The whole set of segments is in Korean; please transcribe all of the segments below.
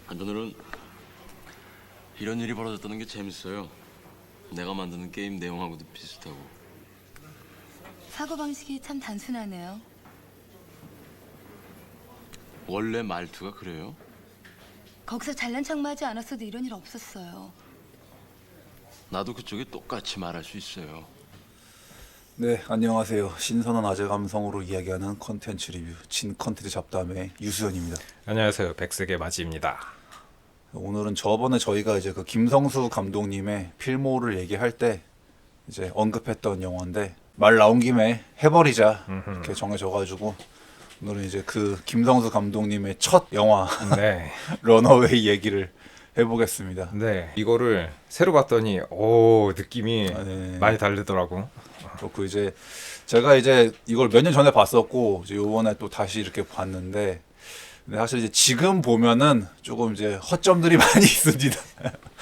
한편으로는 이런 일이 벌어졌다는 게 재밌어요. 내가 만드는 게임 내용하고도 비슷하고. 사고방식이 참 단순하네요. 원래 말투가 그래요? 거기서 잘난 척만 하지 않았어도 이런 일 없었어요. 나도 그쪽에 똑같이 말할 수 있어요. 네, 안녕하세요. 신선한 아재 감성으로 이야기하는 컨텐츠 리뷰 진 컨텐츠 잡담의 유수연입니다. 안녕하세요. 백색의 마지입니다. 오늘은 저번에 저희가 이제 그 김성수 감독님의 필모를 얘기할 때 이제 언급했던 영화인데 말 나온 김에 해버리자 이렇게 정해져가지고 오늘은 이제 그 김성수 감독님의 첫 영화 네. 런어웨이 얘기를 해보겠습니다. 네. 이거를 새로 봤더니 오 느낌이 네. 많이 다르더라고. 그렇고 이제 제가 이제 이걸 몇 년 전에 봤었고 이제 요번에 또 다시 이렇게 봤는데 근데 사실 이제 지금 보면은 조금 이제 허점들이 많이 있습니다.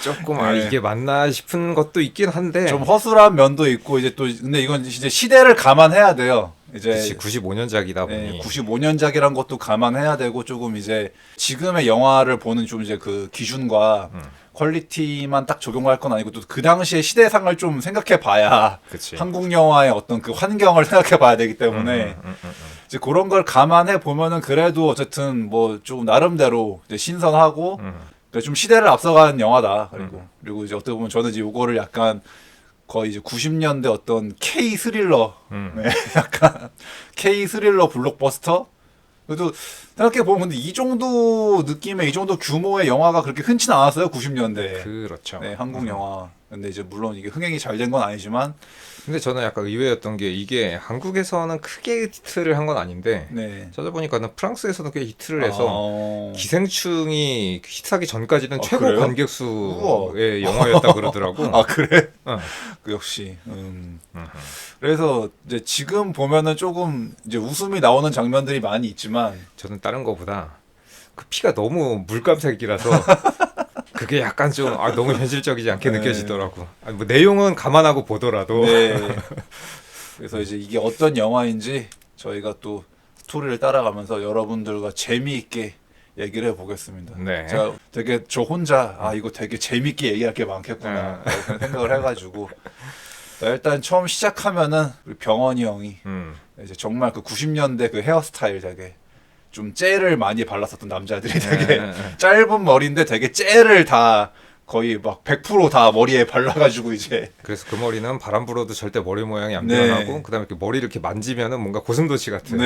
조금 네. 이게 맞나 싶은 것도 있긴 한데 좀 허술한 면도 있고 이제 또 근데 이건 이제 시대를 감안해야 돼요. 이제 그치, 95년작이다 보니 95년작이란 것도 감안해야 되고 조금 이제 지금의 영화를 보는 좀 이제 그 기준과 퀄리티만 딱 적용할 건 아니고 또 그 당시의 시대상을 좀 생각해 봐야 그치. 한국 영화의 어떤 그 환경을 생각해 봐야 되기 때문에 이제 그런 걸 감안해 보면은 그래도 어쨌든 뭐 좀 나름대로 이제 신선하고 그러니까 좀 시대를 앞서간 영화다. 그리고 이제 어떻게 보면 저는 이제 요거를 약간 거의 이제 90년대 어떤 K 스릴러, 네, 약간 K 스릴러 블록버스터. 그래도 생각해 보면 근데 이 정도 느낌의 이 정도 규모의 영화가 그렇게 흔치는 않았어요 90년대. 그렇죠. 네, 한국 영화. 근데 이제 물론 이게 흥행이 잘 된 건 아니지만, 근데 저는 약간 의외였던 게 이게 한국에서는 크게 히트를 한 건 아닌데 네. 찾아보니까는 프랑스에서는 꽤 히트를 해서 어... 기생충이 히트하기 전까지는 최고 그래요? 관객 수의 영화였다 그러더라고. 아 그래? 어. 그 역시. 그래서 이제 지금 보면은 조금 이제 웃음이 나오는 장면들이 많이 있지만, 저는 다른 거보다 그 피가 너무 물감색이라서 그게 약간 좀 너무 현실적이지 않게 네. 느껴지더라고. 뭐 내용은 감안하고 보더라도 네. 그래서 이제 이게 어떤 영화인지 저희가 또 스토리를 따라가면서 여러분들과 재미있게 얘기를 해보겠습니다. 네. 제가 되게 저 혼자 이거 되게 재미있게 얘기할 게 많겠구나 그런 생각을 해가지고 일단 처음 시작하면은 우리 병원이 형이 이제 정말 그 90년대 그 헤어스타일 되게 좀 젤을 많이 발랐었던 남자들이 되게 짧은 머리인데 되게 젤을 다 거의 막 100% 머리에 발라가지고 이제 그래서 그 머리는 바람 불어도 절대 머리 모양이 안 네. 변하고 그다음에 이렇게 머리를 이렇게 만지면은 뭔가 고슴도치 같은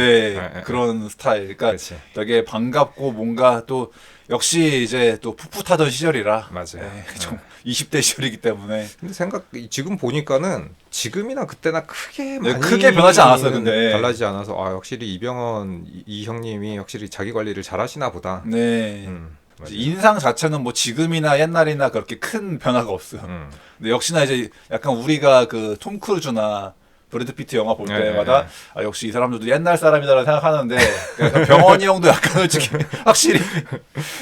그런 스타일. 그러니까 그렇지. 되게 반갑고 뭔가 또 역시 이제 또 풋풋하던 시절이라 맞아요. 좀 20대 시절이기 때문에 근데 지금 보니까는 지금이나 그때나 크게 많이 크게 변하지 않았어요. 근데 달라지지 않아서 확실히 이병헌 이 형님이 확실히 자기 관리를 잘하시나 보다. 네. 맞아요. 인상 자체는 뭐 지금이나 옛날이나 그렇게 큰 변화가 없어요. 근데 역시나 이제 약간 우리가 그 톰 크루즈나 브래드 피트 영화 볼 때마다 역시 이 사람들도 옛날 사람이다라고 생각하는데 그러니까 병원이 형도 약간 솔직히 확실히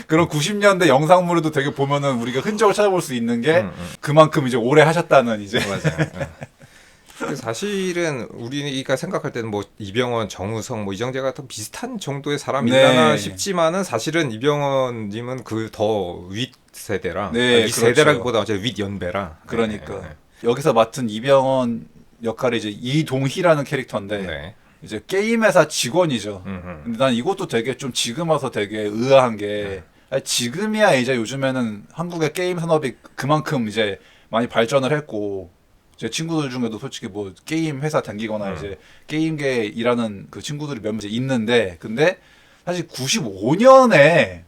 그런 90년대 영상물에도 되게 보면은 우리가 흔적을 찾아볼 수 있는 게 그만큼 이제 오래 하셨다는 이제 맞아요. 사실은 우리가 생각할 때는 뭐 이병헌, 정우성, 뭐 이정재 같은 비슷한 정도의 사람이려나 싶지만은 사실은 이병헌님은 그 더 윗 세대라. 이 그렇죠. 세대라기보다 어제 윗 연배라. 그러니까 여기서 맡은 이병헌 역할이 이제 이동희라는 캐릭터인데 이제 게임 회사 직원이죠. 근데 난 이것도 되게 좀 지금 와서 되게 의아한 게 지금이야 이제 요즘에는 한국의 게임 산업이 그만큼 이제 많이 발전을 했고 제 친구들 중에도 솔직히 뭐 게임 회사 다니거나 이제 게임계에 일하는 그 친구들이 몇 명 있는데 근데 사실 95년에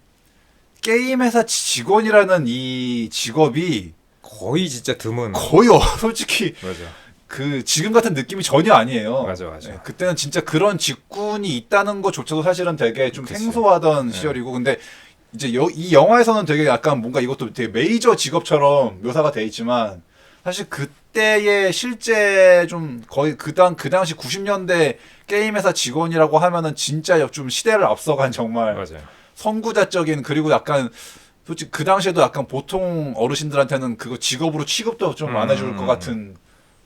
게임 회사 직원이라는 이 직업이 거의 진짜 드문. 거의 솔직히 맞아. 그 지금 같은 느낌이 전혀 아니에요. 맞아. 그때는 진짜 그런 직군이 있다는 것조차도 사실은 되게 좀 생소하던 시절이고 근데 이제 이 영화에서는 되게 약간 뭔가 이것도 되게 메이저 직업처럼 묘사가 돼 있지만 사실 그때의 실제 좀 거의 그 당시 90년대 게임 회사 직원이라고 하면은 진짜 좀 시대를 앞서간 정말 맞아요. 선구자적인 그리고 약간 솔직히 그 당시에도 약간 보통 어르신들한테는 그거 직업으로 취급도 좀 안 해줄 것 같은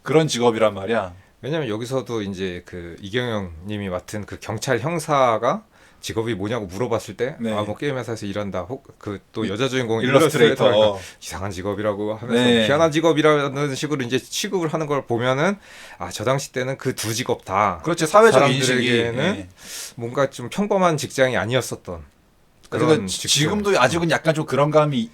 그런 직업이란 말이야. 왜냐면 여기서도 이제 그 이경영 님이 맡은 그 경찰 형사가 직업이 뭐냐고 물어봤을 때 네. 아 뭐 게임 회사에서 일한다. 혹 그 또 여자 주인공 일러스트레이터. 일러스트레이터가 이상한 직업이라고 하면서 네. 희한한 직업이라는 식으로 이제 취급을 하는 걸 보면은 아 저 당시 때는 그 두 직업 다 그렇지, 사회적 인식이. 사람들에게는 예. 뭔가 좀 평범한 직장이 아니었었던 그러니까 그런 직종. 지금도 아직은 약간 좀 그런 감이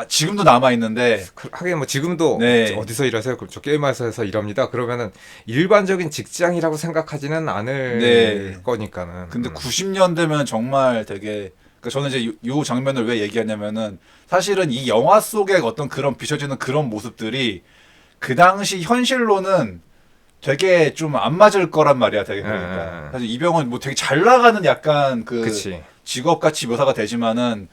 지금도 남아 있는데. 하긴 뭐 지금도 네. 어디서 일하세요? 그럼 저 게임 회사에서 일합니다. 그러면은 일반적인 직장이라고 생각하지는 않을 네. 거니까는. 근데 90년대면 정말 되게, 그러니까 저는 이제 요 장면을 왜 얘기하냐면은 사실은 이 영화 속에 어떤 그런 비춰지는 그런 모습들이 그 당시 현실로는 되게 좀 안 맞을 거란 말이야, 되게. 그러니까 사실 이병헌 뭐 되게 잘 나가는 약간 그 그치. 직업같이 묘사가 되지만은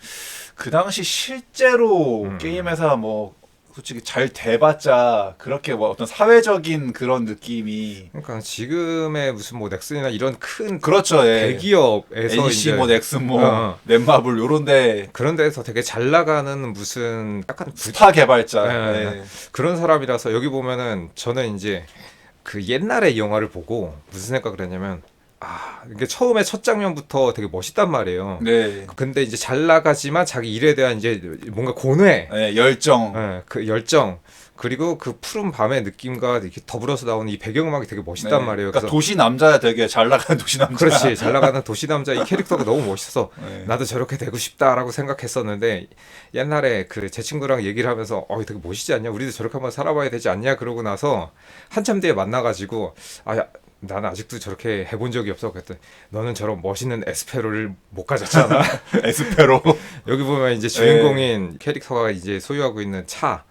그 당시 실제로 음. 게임 회사 뭐 솔직히 잘 돼봤자 그렇게 뭐 어떤 사회적인 그런 느낌이. 그러니까 지금의 무슨 뭐 넥슨이나 이런 큰 그렇죠, 예. 대기업에서 NC 이제 뭐 넥슨 뭐 어. 넷마블 요런데 그런 데서 되게 잘 나가는 무슨 약간 스타 개발자. 네. 예. 그런 사람이라서 여기 보면은 저는 이제 그 옛날에 이 영화를 보고 무슨 생각을 했냐면 아 이게 처음에 첫 장면부터 되게 멋있단 말이에요. 네. 근데 이제 잘 나가지만 자기 일에 대한 이제 뭔가 고뇌, 네, 열정. 그 열정 그리고 그 푸른 밤의 느낌과 이렇게 더불어서 나오는 이 배경음악이 되게 멋있단 네. 말이에요. 그러니까 도시 남자야, 되게 잘 나가는 도시 남자. 그렇지 잘 나가는 도시 남자 이 캐릭터가 너무 멋있어서 네. 나도 저렇게 되고 싶다라고 생각했었는데 옛날에 그 제 친구랑 얘기를 하면서 되게 멋있지 않냐 우리도 저렇게 한번 살아봐야 되지 않냐 그러고 나서 한참 뒤에 만나가지고 나는 아직도 저렇게 해본 적이 없어. 그랬더니 너는 저런 멋있는 에스페로를 못 가졌잖아. 에스페로. 여기 보면 이제 주인공인 캐릭터가 이제 소유하고 있는 차.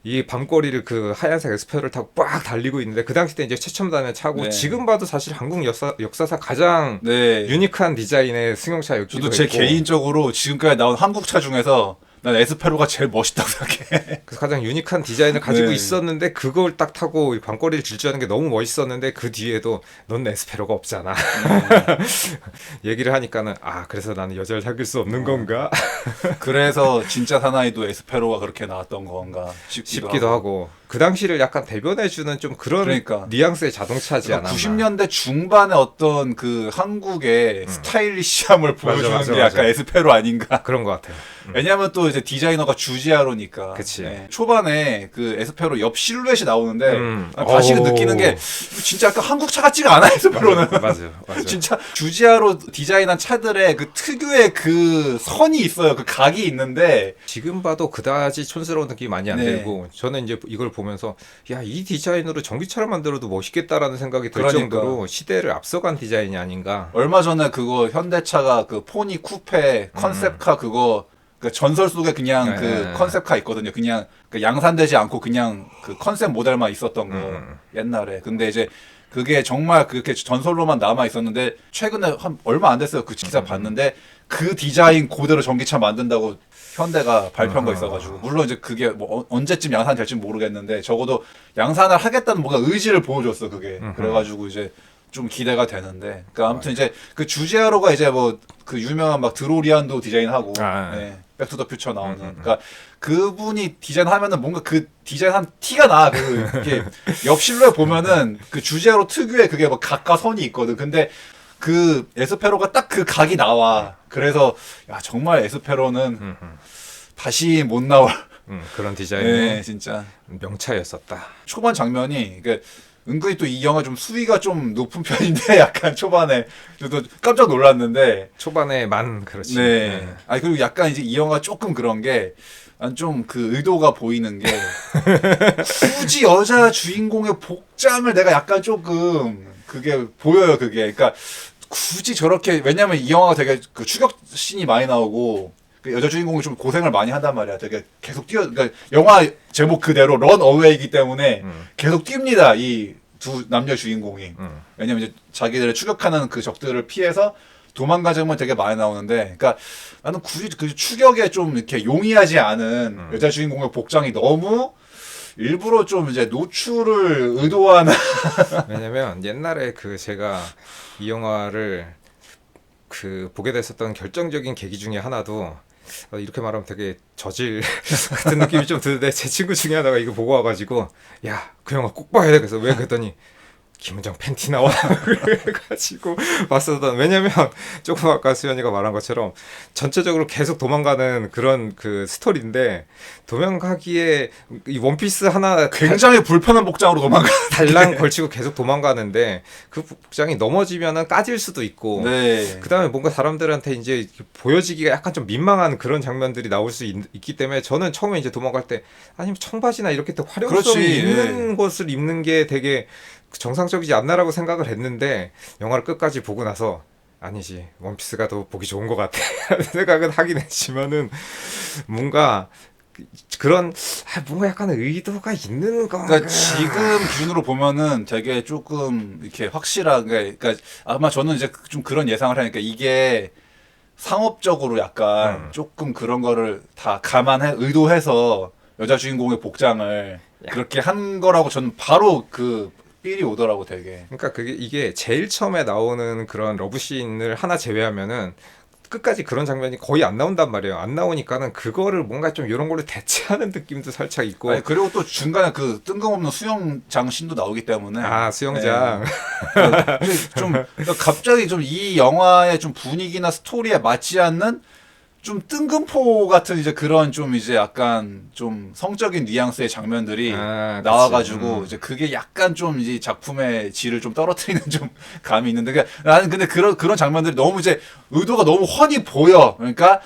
이 밤거리를 그 하얀색 에스페로를 타고 빡 달리고 있는데 그 당시 때 이제 최첨단의 차고 네. 지금 봐도 사실 한국 역사상 가장 네. 유니크한 디자인의 승용차였기도 저도 제 했고 개인적으로 지금까지 나온 한국 차 중에서 난 에스페로가 제일 멋있다고 생각해. 그래서 가장 유니크한 디자인을 가지고 네. 있었는데 그걸 딱 타고 이 밤거리를 질주하는 게 너무 멋있었는데 그 뒤에도 넌 에스페로가 없잖아. 얘기를 하니까는 그래서 나는 여자를 사귈 수 없는 건가 그래서 진짜 사나이도 에스페로가 그렇게 나왔던 건가 싶기도 하고 그 당시를 약간 대변해주는 좀 그런 그러니까. 뉘앙스의 자동차지 않았나. 90년대 중반의 어떤 그 한국의 스타일리시함을 보여주는 맞아, 게 약간 맞아. 에스페로 아닌가. 그런 것 같아요. 왜냐하면 또 이제 디자이너가 주지아로니까. 그치. 네. 초반에 그 에스페로 옆 실루엣이 나오는데 다시 어우. 느끼는 게 진짜 약간 한국 차 같지가 않아, 에스페로는. 맞아요. 진짜 주지아로 디자인한 차들의 그 특유의 그 선이 있어요. 그 각이 있는데. 지금 봐도 그다지 촌스러운 느낌이 많이 안 네. 들고 저는 이제 이걸 보면서 야 이 디자인으로 전기차를 만들어도 멋있겠다라는 생각이 들 그러니까. 정도로 시대를 앞서간 디자인이 아닌가. 얼마 전에 그거 현대차가 그 포니 쿠페 컨셉카 그거 그 전설 속에 그냥 그 네. 컨셉카 있거든요. 그냥 그 양산되지 않고 그냥 그 컨셉 모델만 있었던 거 옛날에. 근데 이제 그게 정말 그렇게 전설로만 남아 있었는데 최근에 한 얼마 안 됐어요. 그 기사 봤는데 그 디자인 그대로 전기차 만든다고 현대가 발표한 거 있어가지고 물론 이제 그게 뭐 언제쯤 양산될지 모르겠는데 적어도 양산을 하겠다는 뭔가 의지를 보여줬어 그게. 그래가지고 이제 좀 기대가 되는데. 그러니까 아무튼 이제 그 주지아로가 이제 뭐 그 유명한 막 드로리안도 디자인하고 네, 백투더퓨처 나오는. 그러니까 그분이 디자인하면은 뭔가 그 디자인한 티가 나. 그 이렇게 옆 실루엣 보면은 그 주지아로 특유의 그게 뭐 각과 선이 있거든. 근데 그 에스페로가 딱 그 각이 나와. 그래서 야 정말 에스페로는 다시 못 나올. 그런 디자인의 네, 진짜 명차였었다. 초반 장면이 그러니까 은근히 또 이 영화 좀 수위가 좀 높은 편인데 약간 초반에 또 깜짝 놀랐는데 초반에만 그렇지. 네. 아니 그리고 약간 이제 이 영화 조금 그런 게 난 좀 그 의도가 보이는 게 굳이 여자 주인공의 복장을 내가 약간 조금 그게 보여요 그게. 그러니까 굳이 저렇게 왜냐면 이 영화가 되게 그 추격 씬이 많이 나오고 그 여자 주인공이 좀 고생을 많이 한단 말이야. 되게 계속 그러니까 영화 제목 그대로 런 어웨이이기 때문에 계속 뜁니다. 이 두 남녀 주인공이. 왜냐면 이제 자기들을 추격하는 그 적들을 피해서 도망가 장면 되게 많이 나오는데, 그러니까 나는 굳이 그 추격에 좀 이렇게 용이하지 않은 여자 주인공의 복장이 너무 일부러 좀 이제 노출을 의도하는. 왜냐면 옛날에 그 제가 이 영화를 그 보게 됐었던 결정적인 계기 중에 하나도 이렇게 말하면 되게 저질 같은 느낌이 좀 드는데 제 친구 중에 하나가 이거 보고 와가지고 야 그 영화 꼭 봐야 돼. 그래서 왜 그랬더니 김은정 팬티 나와 그래가지고 봤었던. 왜냐면 조금 아까 수현이가 말한 것처럼 전체적으로 계속 도망가는 그런 그 스토리인데, 도망가기에 이 원피스 하나 굉장히 불편한 복장으로 도망가. 달랑 걸치고 계속 도망가는데 그 복장이 넘어지면은 까질 수도 있고, 네. 그다음에 뭔가 사람들한테 이제 보여지기가 약간 좀 민망한 그런 장면들이 나올 수 있기 때문에, 저는 처음에 이제 도망갈 때 아니면 청바지나 이렇게 또 활용성이 그렇지. 있는 것을 입는 게 되게 정상적이지 않나라고 생각을 했는데, 영화를 끝까지 보고 나서 아니지, 원피스가 더 보기 좋은 것 같아 라는 생각은 하긴 했지만은, 뭔가 그런 뭔가 약간 의도가 있는 건가. 그러니까 지금 기준으로 보면은 되게 조금 이렇게 확실하게, 그러니까 아마 저는 이제 좀 그런 예상을 하니까 이게 상업적으로 약간 조금 그런 거를 다 의도해서 여자 주인공의 복장을 그렇게 한 거라고 저는 바로 그 삘이 오더라고 되게. 그러니까 이게 제일 처음에 나오는 그런 러브씬을 하나 제외하면은 끝까지 그런 장면이 거의 안 나온단 말이에요. 안 나오니까는 그거를 뭔가 좀 이런 걸로 대체하는 느낌도 살짝 있고. 아니, 그리고 또 중간에 그 뜬금없는 수영장 씬도 나오기 때문에. 아, 수영장. 네. 좀 그러니까 갑자기 좀 이 영화의 좀 분위기나 스토리에 맞지 않는 좀 뜬금포 같은 이제 그런 좀 이제 약간 좀 성적인 뉘앙스의 장면들이 나와가지고 이제 그게 약간 좀 이제 작품의 질을 좀 떨어뜨리는 좀 감이 있는데, 그러니까 나는 근데 그런 장면들이 너무 이제 의도가 너무 훤히 보여. 그러니까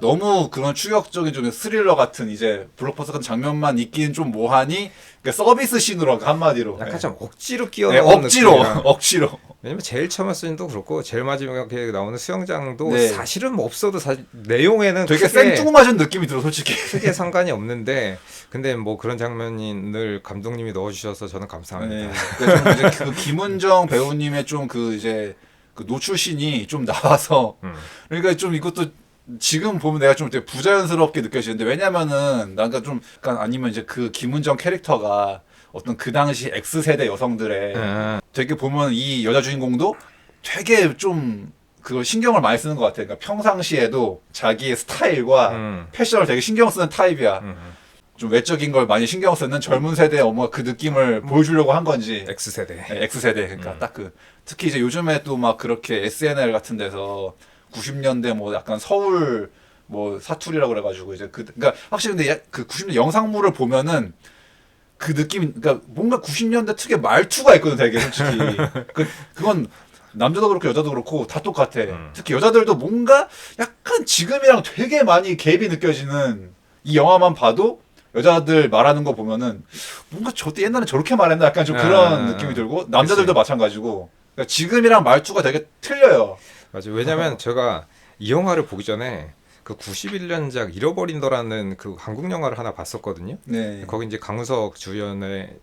너무 그런 추격적인 좀 스릴러 같은 이제 블록버스터 같은 장면만 있기는 좀 뭐하니, 그러니까 서비스 씬으로 한마디로 약간 네. 좀 억지로 네, 끼워넣은 억지로. 왜냐면 제일 처음 씬도 그렇고 제일 마지막에 나오는 수영장도 네. 사실은 뭐 없어도 사실 내용에는 되게 크게 생뚱맞은 느낌이 들어 솔직히. 크게 상관이 없는데, 근데 뭐 그런 장면을 감독님이 넣어주셔서 저는 감사합니다. 네. 그러니까 좀 이제 그 김은정 배우님의 좀 그 이제 그 노출신이 좀 나와서 그러니까 좀 이것도 지금 보면 내가 좀 되게 부자연스럽게 느껴지는데, 왜냐면은 난가 좀 약간 아니면 이제 그 김은정 캐릭터가 어떤 그 당시 X세대 여성들의 되게 보면 이 여자 주인공도 되게 좀 그걸 신경을 많이 쓰는 것 같아. 그러니까 평상시에도 자기의 스타일과 패션을 되게 신경 쓰는 타입이야. 좀 외적인 걸 많이 신경 쓰는 젊은 세대의 어머가 그 느낌을 보여주려고 한 건지. X세대. 네, X세대. 그러니까 딱 그 특히 이제 요즘에 또 막 그렇게 SNL 같은 데서 90년대 뭐 약간 서울 뭐 사투리라고 그래가지고 이제 그러니까 확실히 근데 그 90년대 영상물을 보면은 그 느낌, 그러니까 뭔가 90년대 특유의 말투가 있거든 되게 솔직히. 그건 남자도 그렇고 여자도 그렇고 다 똑같아. 특히 여자들도 뭔가 약간 지금이랑 되게 많이 갭이 느껴지는, 이 영화만 봐도 여자들 말하는 거 보면은 뭔가 저때 옛날에 저렇게 말했나 약간 좀 그런 느낌이 들고, 남자들도 마찬가지고. 그러니까 지금이랑 말투가 되게 틀려요. 맞아요. 왜냐면 제가 이 영화를 보기 전에 그 91년작 잃어버린더라는 그 한국 영화를 하나 봤었거든요. 네. 거기 이제 강우석 주연의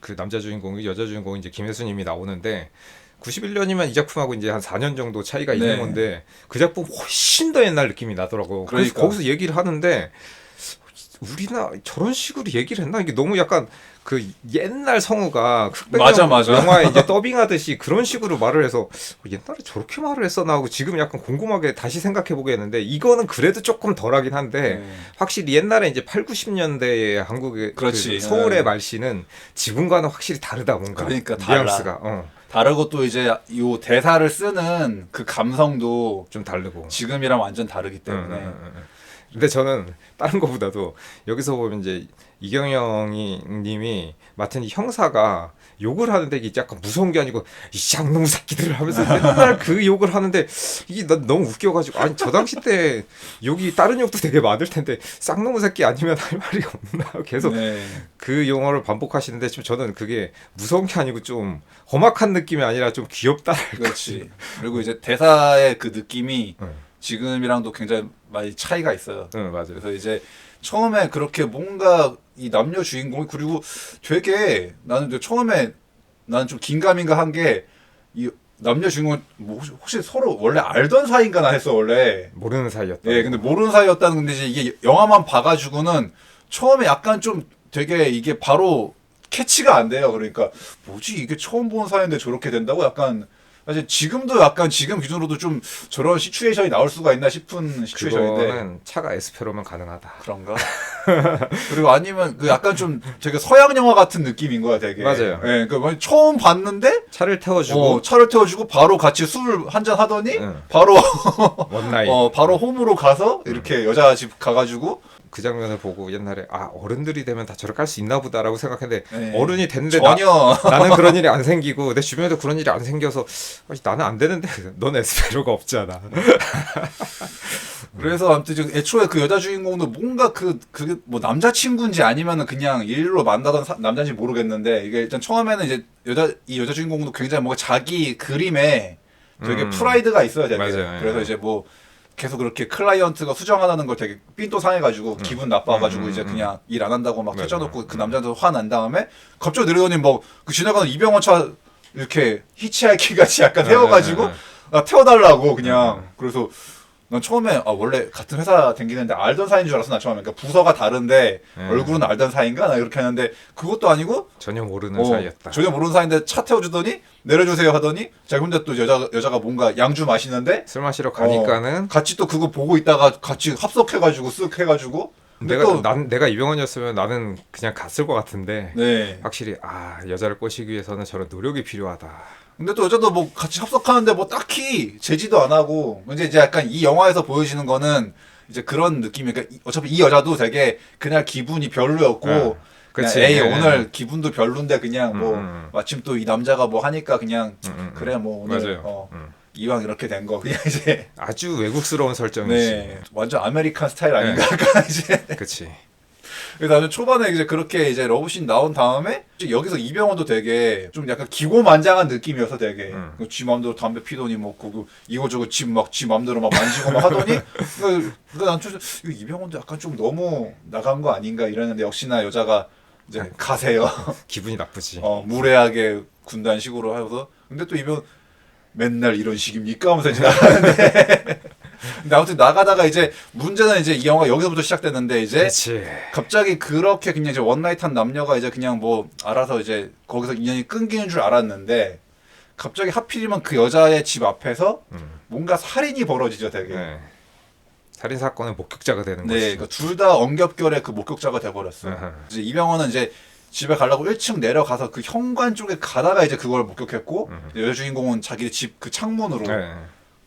그 남자 주인공이, 여자 주인공이 이제 김혜수님이 나오는데, 91년이면 이 작품하고 이제 한 4년 정도 차이가 있는 네. 건데, 그 작품 훨씬 더 옛날 느낌이 나더라고. 그래서 그러니까. 거기서 얘기를 하는데, 우리나 저런 식으로 얘기를 했나? 이게 너무 약간 그 옛날 성우가 맞아. 영화에 이제 더빙하듯이 그런 식으로 말을 해서 옛날에 저렇게 말을 했었나 하고 지금 약간 궁금하게 다시 생각해 보게 했는데, 이거는 그래도 조금 덜하긴 한데 확실히 옛날에 이제 8, 90년대의 한국의 그렇지. 그 서울의 말씨는 지금과는 확실히 다르다. 뭔가 그러니까 달라. 뉘앙스가 다르고 또 이제 요 대사를 쓰는 그 감성도 좀 다르고 지금이랑 완전 다르기 때문에. 근데 저는 다른 거보다도 여기서 보면 이제 이경영 님이 맡은 이 형사가 욕을 하는데 이게 약간 무서운 게 아니고 이 쌍놈 새끼들 하면서 맨날 그 욕을 하는데, 이게 난 너무 웃겨가지고, 아니 저 당시 때 욕이 다른 욕도 되게 많을 텐데 쌍놈 새끼 아니면 할 말이 없나 계속 그 용어를 반복하시는데, 지금 저는 그게 무서운 게 아니고 좀 험악한 느낌이 아니라 좀 귀엽다. 그렇지. 그리고 이제 대사의 그 느낌이 지금이랑도 굉장히 많이 차이가 있어요. 맞아요. 그래서 이제 처음에 그렇게 뭔가 이 남녀 주인공이, 그리고 되게 나는 처음에 나는 좀 긴가민가 한 게, 이 남녀 주인공 뭐 혹시 서로 원래 알던 사이인가나 했어 원래. 모르는 사이였다. 예, 근데 모르는 사이였다는 건데 이제 이게 영화만 봐가지고는 처음에 약간 좀 되게 이게 바로 캐치가 안 돼요. 그러니까 뭐지 이게 처음 본 사이인데 저렇게 된다고 약간. 사실 지금도 약간 지금 기준으로도 좀 저런 시츄에이션이 나올 수가 있나 싶은 시츄에이션인데. 그거는 차가 에스페로면 가능하다. 그런가? 그리고 아니면 그 약간 좀 되게 서양 영화 같은 느낌인 거야, 되게. 맞아요. 예, 그 처음 봤는데 차를 태워주고 차를 태워주고 바로 같이 술 한잔 하더니 응. 바로 원나잇. 바로 홈으로 가서 이렇게 여자 집 가가지고 그 장면을 보고 옛날에 어른들이 되면 다 저렇게 할 수 있나 보다라고 생각했는데 네. 어른이 됐는데 전혀 나는 그런 일이 안 생기고 내 주변에도 그런 일이 안 생겨서 나는 안 되는데 넌 에스페로가 없잖아. 그래서 아무튼 지금 애초에 그 여자 주인공도 뭔가 그게 뭐 남자친구인지 아니면은 그냥 일로 만나던 남자인지 모르겠는데 이게 일단 처음에는 이제 이 여자 주인공도 굉장히 뭔가 자기 그림에 되게 프라이드가 있어야 되게. 맞아요. 그래서 이제 뭐 계속 그렇게 클라이언트가 수정하다는 걸 되게 삔또 상해가지고 기분 나빠가지고 이제 그냥 일 안 한다고 막 퇴짜놓고 그 남자도 화난 다음에 갑자기 내려더니 뭐 그 지나가는 이병헌 차 이렇게 히치하이킹 같이 약간 세워가지고 태워달라고 그냥 그래서 난 처음에 원래 같은 회사 다니는데 알던 사이인 줄 알았어. 나 처음에 그러니까 부서가 다른데 얼굴은 알던 사이인가 나 이렇게 했는데 그것도 아니고 전혀 모르는 사이였다. 전혀 모르는 사이인데 차 태워주더니 내려주세요 하더니 자기 혼자 또 여자가 뭔가 양주 마시는데 술 마시러 가니까는 같이 또 그거 보고 있다가 같이 합석해가지고 쓱 해가지고 내가 이병헌이었으면 나는 그냥 갔을 것 같은데 네. 확실히 여자를 꼬시기 위해서는 저런 노력이 필요하다. 근데 또 여자도 뭐 같이 합석하는데 뭐 딱히 제지도 안 하고 이제 약간 이 영화에서 보여지는 거는 이제 그런 느낌이 그러니까 어차피 이 여자도 되게 그날 기분이 별로였고 그치. 에이 오늘 기분도 별론데 그냥 뭐 마침 또 이 남자가 뭐 하니까 그냥 그래 뭐 오늘 맞아요. 이왕 이렇게 된 거 그냥 이제 아주 외국스러운 설정이지. 네 완전 아메리칸 스타일 아닌가 약간 이제 그치. 그래서 나는 초반에 이제 그렇게 이제 러브씬 나온 다음에 여기서 이병헌도 되게 좀 약간 기고만장한 느낌이어서 되게 지 맘대로 담배 피더니 뭐 이거저거 지 맘대로 막 만지고 막 하더니 난 좀 이병헌도 약간 좀 너무 나간 거 아닌가 이랬는데 역시나 여자가 이제 가세요. 기분이 나쁘지. 무례하게 군단식으로 하고서 근데 또 이병헌 맨날 이런 식입니까 하면서 이제 나가는데 근데 아무튼 나가다가 이제 문제는 이제 이 영화가 여기서부터 시작됐는데 이제 그치. 갑자기 그렇게 그냥 이제 원나잇한 남녀가 이제 그냥 뭐 알아서 이제 거기서 인연이 끊기는 줄 알았는데 갑자기 하필이면 그 여자의 집 앞에서 뭔가 살인이 벌어지죠 되게. 네. 살인 사건의 목격자가 되는 네, 거지. 그러니까 둘 다 엄격결에 그 목격자가 돼버렸어요. 이제 이병헌은 이제 집에 가려고 1층 내려가서 그 현관 쪽에 가다가 이제 그걸 목격했고 여자 주인공은 자기 집 그 창문으로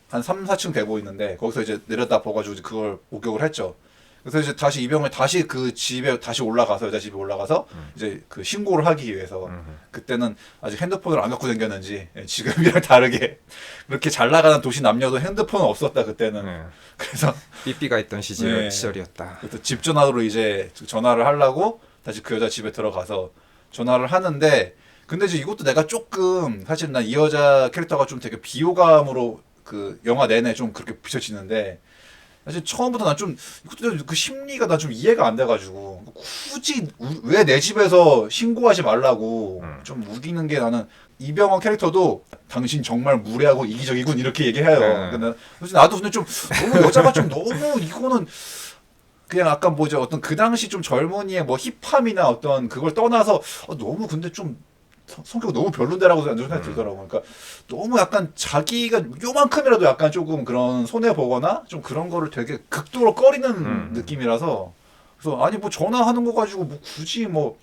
한 3, 4층 되고 있는데 거기서 이제 내려다 보가지고 이제 그걸 목격을 했죠. 그래서 이제 다시 이병헌이 다시 그 집에 다시 올라가서 여자 집에 올라가서 이제 그 신고를 하기 위해서 그때는 아직 핸드폰을 안 갖고 다녔는지 지금이랑 다르게 그렇게 잘 나가는 도시 남녀도 핸드폰은 없었다 그때는. 그래서 삐삐가 있던 시절이었다. 그래서 집 전화로 이제 전화를 하려고 다시 그 여자 집에 들어가서 전화를 하는데 근데 이제 이것도 내가 조금 사실 난 이 여자 캐릭터가 좀 되게 비호감으로 그 영화 내내 좀 그렇게 비춰지는데 사실 처음부터 난 좀 이것도 그 심리가 난 좀 이해가 안 돼가지고 굳이 왜 내 집에서 신고하지 말라고 좀 우기는 게 나는 이병헌 캐릭터도 당신 정말 무례하고 이기적이군 이렇게 얘기해요. 근데 나도 근데 좀 너무 여자가 좀 너무 이거는 그냥 아까 뭐지 어떤 그 당시 좀 젊은이의 뭐 힙함이나 어떤 그걸 떠나서 너무 근데 좀 성격 너무 별론데라고 생각이 들더라고. 그러니까 너무 약간 자기가 요만큼이라도 약간 조금 그런 손해 보거나 좀 그런 거를 되게 극도로 꺼리는 느낌이라서 그래서 아니 뭐 전화하는 거 가지고 뭐 굳이 뭐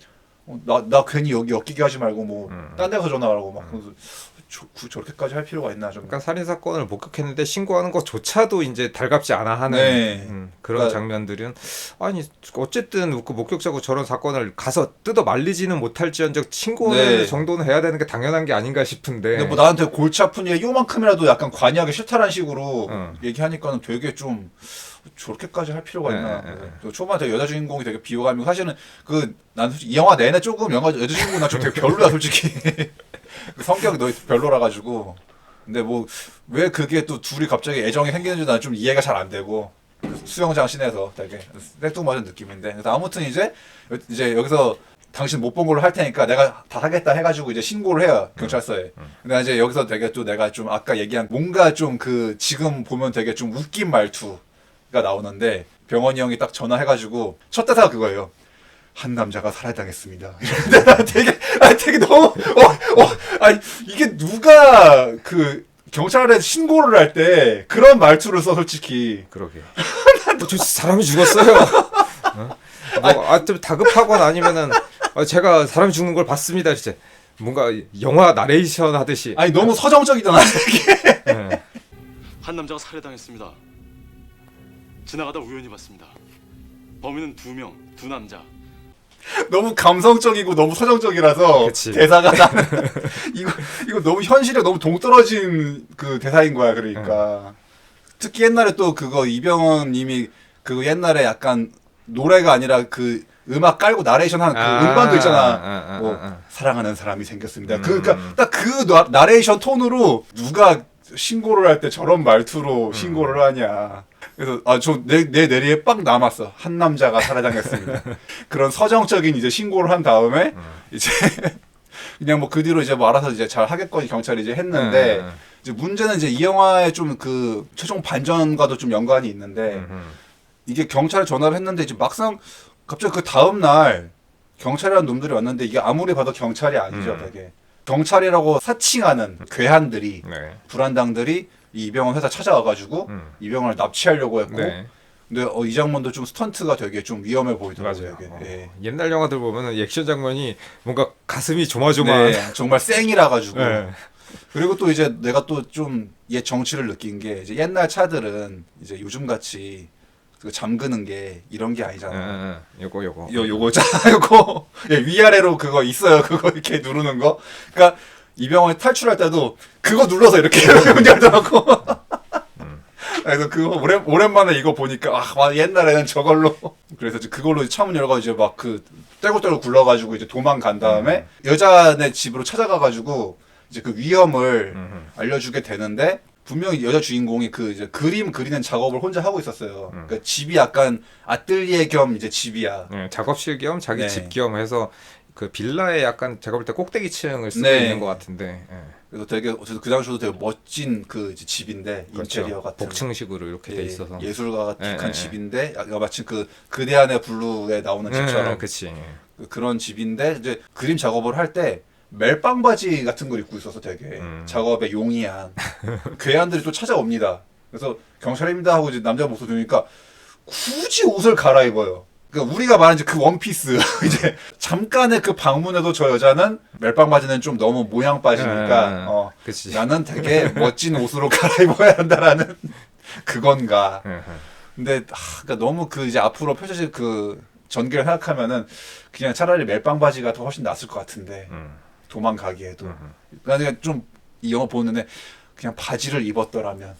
나 괜히 여기 엮이게 하지 말고 뭐 딴 데 가서 전화하라고 막 그래서 저렇게까지 할 필요가 있나 좀. 그러니까 살인 사건을 목격했는데 신고하는 것조차도 이제 달갑지 않아 하는 그런 그러니까, 장면들은 아니 어쨌든 그 목격자고 저런 사건을 가서 뜯어 말리지는 못할지언정 신고를 정도는 해야 되는 게 당연한 게 아닌가 싶은데. 근데 뭐 나한테 골치 아픈 일 요만큼이라도 약간 관여하기 싫다라는 식으로 얘기하니까는 되게 좀 저렇게까지 할 필요가 있나. 초반에 되게 여자 주인공이 되게 비호감이고 사실은 난 솔직히 이 영화 내내 조금 여자 주인공 나 좀 되게 별로야 솔직히. 성격이 너무 별로라 가지고. 근데 뭐 왜 그게 또 둘이 갑자기 애정이 생기는지 난 좀 이해가 잘 안 되고 수영장 씬에서 되게 생뚱맞은 느낌인데. 그래서 아무튼 이제 여기서 당신 못 본 걸로 할 테니까 내가 다 하겠다 해가지고 이제 신고를 해요 경찰서에. 근데 이제 여기서 되게 또 내가 좀 아까 얘기한 뭔가 좀 그 지금 보면 되게 좀 웃긴 말투가 나오는데 병원이 형이 딱 전화해가지고 첫 대사가 그거예요. 한 남자가 살해당했습니다. 이런데 되게 너무 아니 이게 누가 그 경찰에 신고를 할 때 그런 말투를 써 솔직히. 그러게. 저 사람이 죽었어요. 좀 다급하거나 아니면은 제가 사람이 죽는 걸 봤습니다. 진짜 뭔가 영화 나레이션 하듯이. 아니 너무 서정적이잖아. 네. 한 남자가 살해당했습니다. 지나가다 우연히 봤습니다. 범인은 두 남자. 너무 감성적이고 너무 서정적이라서 그치. 대사가 나는 이거 너무 현실에 너무 동떨어진 그 대사인 거야. 그러니까 특히 옛날에 또 그거 이병헌님이 그 옛날에 약간 노래가 아니라 그 음악 깔고 나레이션 하는 그 음반도 있잖아. 사랑하는 사람이 생겼습니다. 그러니까 딱 그 나레이션 톤으로 누가 신고를 할 때 저런 말투로 신고를 하냐. 그래서 내 내리에 빡 남았어. 한 남자가 살해당했습니다. 그런 서정적인 이제 신고를 한 다음에 이제 그냥 뭐 그 뒤로 이제 뭐 알아서 이제 잘 하겠거니 경찰이 이제 했는데 이제 문제는 이제 이 영화의 좀 그 최종 반전과도 좀 연관이 있는데 이게 경찰에 전화를 했는데 이제 막상 갑자기 그 다음 날 경찰이라는 놈들이 왔는데 이게 아무리 봐도 경찰이 아니죠. 되게 경찰이라고 사칭하는 괴한들이 불안당들이 이 이병헌 회사 찾아와가지고 이병헌을 납치하려고 했고 네. 근데 이 장면도 좀 스턴트가 되게 좀 위험해 보이더라고요. 맞아요. 예. 옛날 영화들 보면은 액션 장면이 뭔가 가슴이 조마조마한. 네, 정말 쌩이라 가지고 네. 그리고 또 이제 내가 또 좀 옛 정치를 느낀 게 이제 옛날 차들은 이제 요즘 같이 그 잠그는 게 이런 게 아니잖아. 요거. 요거 예, 위아래로 그거 있어요. 그거 이렇게 누르는 거. 그러니까 이병헌이 탈출할 때도 그거 눌러서 이렇게 문 열더라고. 그래서 그거 오랜만에 이거 보니까 옛날에는 저걸로 그래서 그걸로 차문 열고 이제 막 그 떼굴떼굴 굴러가지고 이제 도망간 다음에 여자네 집으로 찾아가가지고 이제 그 위험을 알려주게 되는데 분명히 여자 주인공이 그 이제 그림 그리는 작업을 혼자 하고 있었어요. 그러니까 집이 약간 아뜰리에 겸 이제 집이야. 작업실 겸 자기 네. 집 겸 해서 그 빌라에 약간 제가 볼 때 꼭대기 층을 쓰고 네. 있는 것 같은데. 그래서 되게 어쨌든 그 당시도 되게 멋진 그 이제 집인데 그렇죠. 인테리어 같은 복층식으로 이렇게 돼 있어서. 예술가 같은 예. 집인데 마치 그 그대 안의 블루에 나오는 집처럼 그치. 그런 집인데 이제 그림 작업을 할 때 멜빵 바지 같은 걸 입고 있어서 되게 작업에 용이한 괴한들이 또 찾아옵니다. 그래서 경찰입니다 하고 이제 남자 목소리 들으니까 굳이 옷을 갈아입어요. 그러니까 우리가 말하는 이제 그 원피스 이제 잠깐의 그 방문에도 저 여자는 멜빵 바지는 좀 너무 모양 빠지니까 그치. 나는 되게 멋진 옷으로 갈아입어야 한다라는 그건가. 근데 그러니까 너무 그 이제 앞으로 펼쳐질 그 전개를 생각하면은 그냥 차라리 멜빵 바지가 더 훨씬 낫을 것 같은데 도망가기에도. 그러니까 좀 이 영화 보는데 그냥 바지를 입었더라면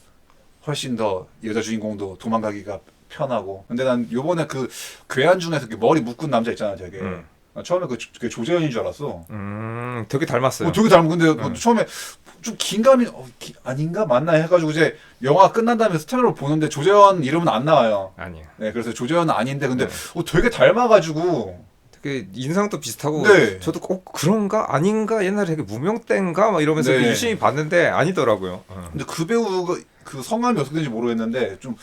훨씬 더 여자 주인공도 도망가기가 편하고. 근데 난 요번에 그 괴한 중에서 머리 묶은 남자 있잖아, 되게. 나 처음에 그 조재현인 줄 알았어. 되게 닮았어요. 되게 닮은 근데 처음에 좀 긴감이 아닌가 맞나 해가지고 이제 영화 끝난 다음에 스타일로 보는데 조재현 이름은 안 나와요. 아니요. 네, 그래서 조재현은 아닌데 근데 되게 닮아가지고. 되게 인상도 비슷하고 네. 저도 꼭 그런가 아닌가 옛날에 되게 무명대인가 막 이러면서 네. 유심히 봤는데 아니더라고요. 근데 그 배우가 그 성함이 어떻게 되는지 모르겠는데 좀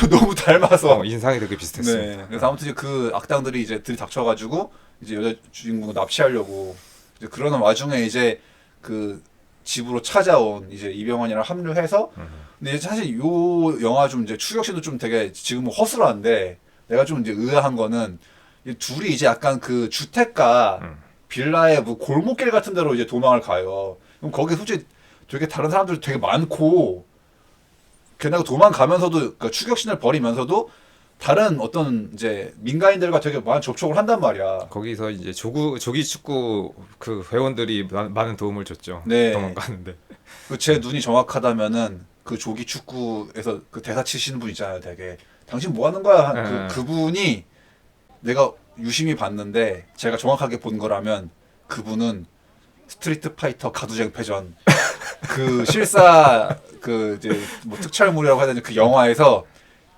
너무 닮아서 인상이 되게 비슷했어요. 네. 그래서 아무튼 이제 그 악당들이 이제 들이닥쳐가지고 이제 여자 주인공을 납치하려고 이제 그러는 와중에 이제 그 집으로 찾아온 이제 이병헌이랑 합류해서 근데 이제 사실 요 영화 좀 이제 추격신도 좀 되게 지금은 허술한데 내가 좀 이제 의아한 거는 이 둘이 이제 약간 그 주택가 빌라의 뭐 골목길 같은 데로 이제 도망을 가요. 그럼 거기 솔직히 되게 다른 사람들 되게 많고 게다가 도망가면서도 그러니까 추격신을 벌이면서도 다른 어떤 이제 민간인들과 되게 많은 접촉을 한단 말이야. 거기서 이제 조기 축구 그 회원들이 많은 도움을 줬죠. 네. 도망가는데. 제 눈이 정확하다면은 그 조기 축구에서 그 대사 치시는 분 있잖아요. 되게 당신 뭐 하는 거야? 그분이 내가 유심히 봤는데 제가 정확하게 본 거라면 그분은 스트리트 파이터 가두쟁 패전 그 실사 그 이제 뭐 특촬물이라고 해야 되나 그 영화에서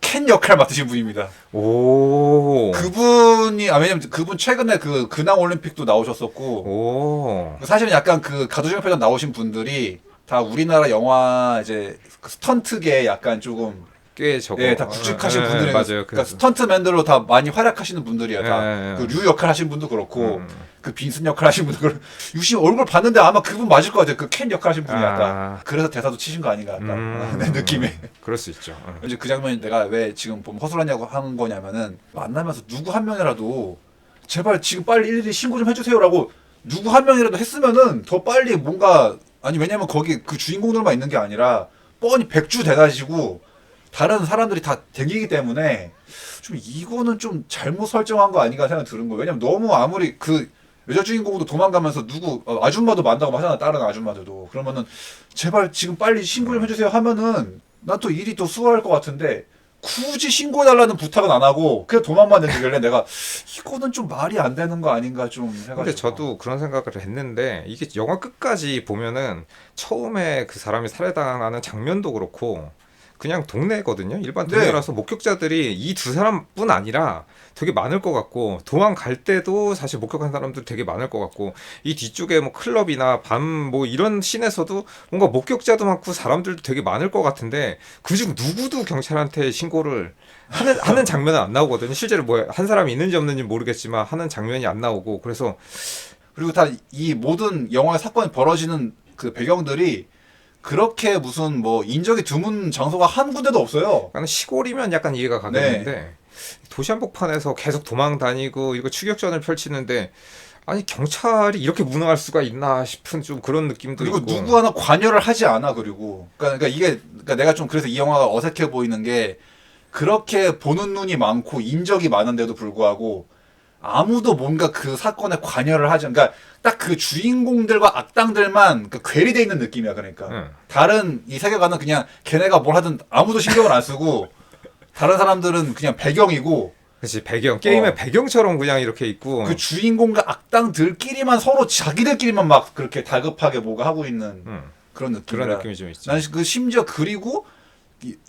켄 역할 맡으신 분입니다. 오. 그분이 왜냐면 그분 최근에 그 근황 올림픽도 나오셨었고 오. 사실은 약간 그 가두쟁 패전 나오신 분들이 다 우리나라 영화 이제 그 스턴트계 약간 조금 꽤 저거 예, 다 굵직하신 분들이 맞아요. 그러니까 스턴트맨들로 다 많이 활약하시는 분들이에요. 다 예. 그 류 역할 하신 분도 그렇고 그 빈슨 역할 하신 분도 그렇고 유심 얼굴 봤는데 아마 그분 맞을 것 같아요. 그 켄 역할 하신 분이 약간 그래서 대사도 치신 거 아닌가 약간 내 느낌에. 그럴 수 있죠. 이제 그 장면이 내가 왜 지금 보면 허술하냐고 하는 거냐면은 만나면서 누구 한 명이라도 제발 지금 빨리 일일이 신고 좀 해주세요라고 누구 한 명이라도 했으면은 더 빨리 뭔가 아니 왜냐면 거기 그 주인공들만 있는 게 아니라 뻔히 백주 대다시고 다른 사람들이 다 댕기기 때문에 좀 이거는 좀 잘못 설정한 거 아닌가 생각이 드는 거예요. 왜냐면 너무 아무리 그 여자 주인공도 도망가면서 누구 아줌마도 만나고 하잖아. 다른 아줌마들도. 그러면은 제발 지금 빨리 신고 좀 해주세요 하면은 난 또 일이 또 수월할 것 같은데 굳이 신고해달라는 부탁은 안 하고 그냥 도망만 내길래 내가 이거는 좀 말이 안 되는 거 아닌가 좀 해가지고. 근데 저도 그런 생각을 했는데 이게 영화 끝까지 보면은 처음에 그 사람이 살해당하는 장면도 그렇고 그냥 동네거든요. 일반 동네라서 목격자들이 이 두 사람뿐 아니라 되게 많을 것 같고 도망갈 때도 사실 목격한 사람들 되게 많을 것 같고 이 뒤쪽에 뭐 클럽이나 밤 뭐 이런 씬에서도 뭔가 목격자도 많고 사람들도 되게 많을 것 같은데 그중 누구도 경찰한테 신고를 하는 장면은 안 나오거든요. 실제로 뭐 한 사람이 있는지 없는지 모르겠지만 하는 장면이 안 나오고 그래서 그리고 다 이 모든 영화의 사건이 벌어지는 그 배경들이 그렇게 무슨 뭐 인적이 드문 장소가 한 군데도 없어요. 약간 시골이면 약간 이해가 가겠는데 도시 한복판에서 계속 도망 다니고 이거 추격전을 펼치는데 아니 경찰이 이렇게 무능할 수가 있나 싶은 좀 그런 느낌도 그리고 있고 누구 하나 관여를 하지 않아. 그러니까 이게 그러니까 내가 좀 그래서 이 영화가 어색해 보이는 게 그렇게 보는 눈이 많고 인적이 많은데도 불구하고 아무도 뭔가 그 사건에 관여를 하지. 그러니까 딱 그 주인공들과 악당들만 그 괴리돼 있는 느낌이야. 그러니까 다른 이 세계관은 그냥 걔네가 뭘 하든 아무도 신경을 안 쓰고 다른 사람들은 그냥 배경이고. 그렇지 배경 게임의 배경처럼 그냥 이렇게 있고 그 주인공과 악당들끼리만 서로 자기들끼리만 막 그렇게 다급하게 뭐가 하고 있는 그런 느낌. 그런 느낌이 좀 있죠. 난 그 심지어 그리고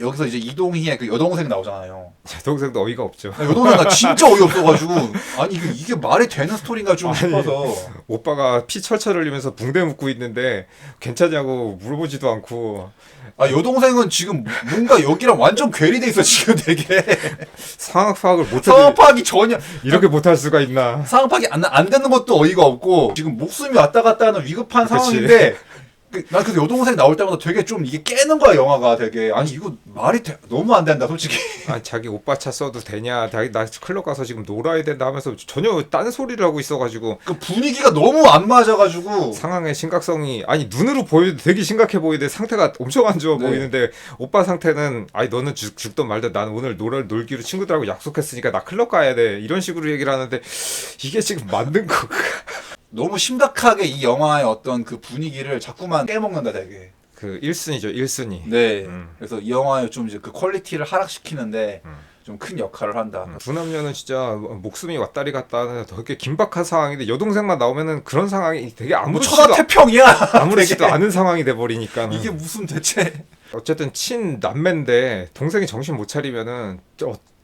여기서 이제 이동희의 그 여동생 나오잖아요. 동생도 어이가 없죠. 여동생 나 진짜 어이없어가지고 아니 이게 말이 되는 스토리인가 좀 싶어서. 오빠가 피 철철 흘리면서 붕대 묶고 있는데 괜찮냐고 물어보지도 않고 아 여동생은 지금 뭔가 여기랑 완전 괴리돼 있어 지금 되게. 상황 파악을 못해. 상황 파악이 전혀 이렇게 못할 수가 있나. 상황 파악이 안 되는 것도 어이가 없고 지금 목숨이 왔다 갔다 하는 위급한 그치. 상황인데 난 그래서 여동생 나올 때마다 되게 좀 이게 깨는 거야 영화가 되게. 아니 이거 말이 너무 안 된다 솔직히. 아 자기 오빠 차 써도 되냐? 나 클럽 가서 지금 놀아야 된다 하면서 전혀 딴 소리를 하고 있어가지고 그 분위기가 너무 안 맞아가지고. 상황의 심각성이 아니 눈으로 보여도 되게 심각해 보이는데 상태가 엄청 안 좋아 네. 보이는데 오빠 상태는 아니 너는 죽든 말든 나는 오늘 놀기로 친구들하고 약속했으니까 나 클럽 가야 돼 이런 식으로 얘기를 하는데 이게 지금 맞는 거. 너무 심각하게 이 영화의 어떤 그 분위기를 자꾸만 깨먹는다 되게. 그 1순위죠 1순위. 네. 그래서 이 영화의 좀 이제 그 퀄리티를 하락시키는데 좀 큰 역할을 한다. 두 남녀는 진짜 목숨이 왔다리 갔다 하는 되게 긴박한 상황인데 여동생만 나오면은 그런 상황이 되게 뭐 아무렇지도 천하태평이야. 아무렇지도 않은 상황이 돼 버리니까 이게 무슨 대체. 어쨌든 친남매인데 동생이 정신 못 차리면은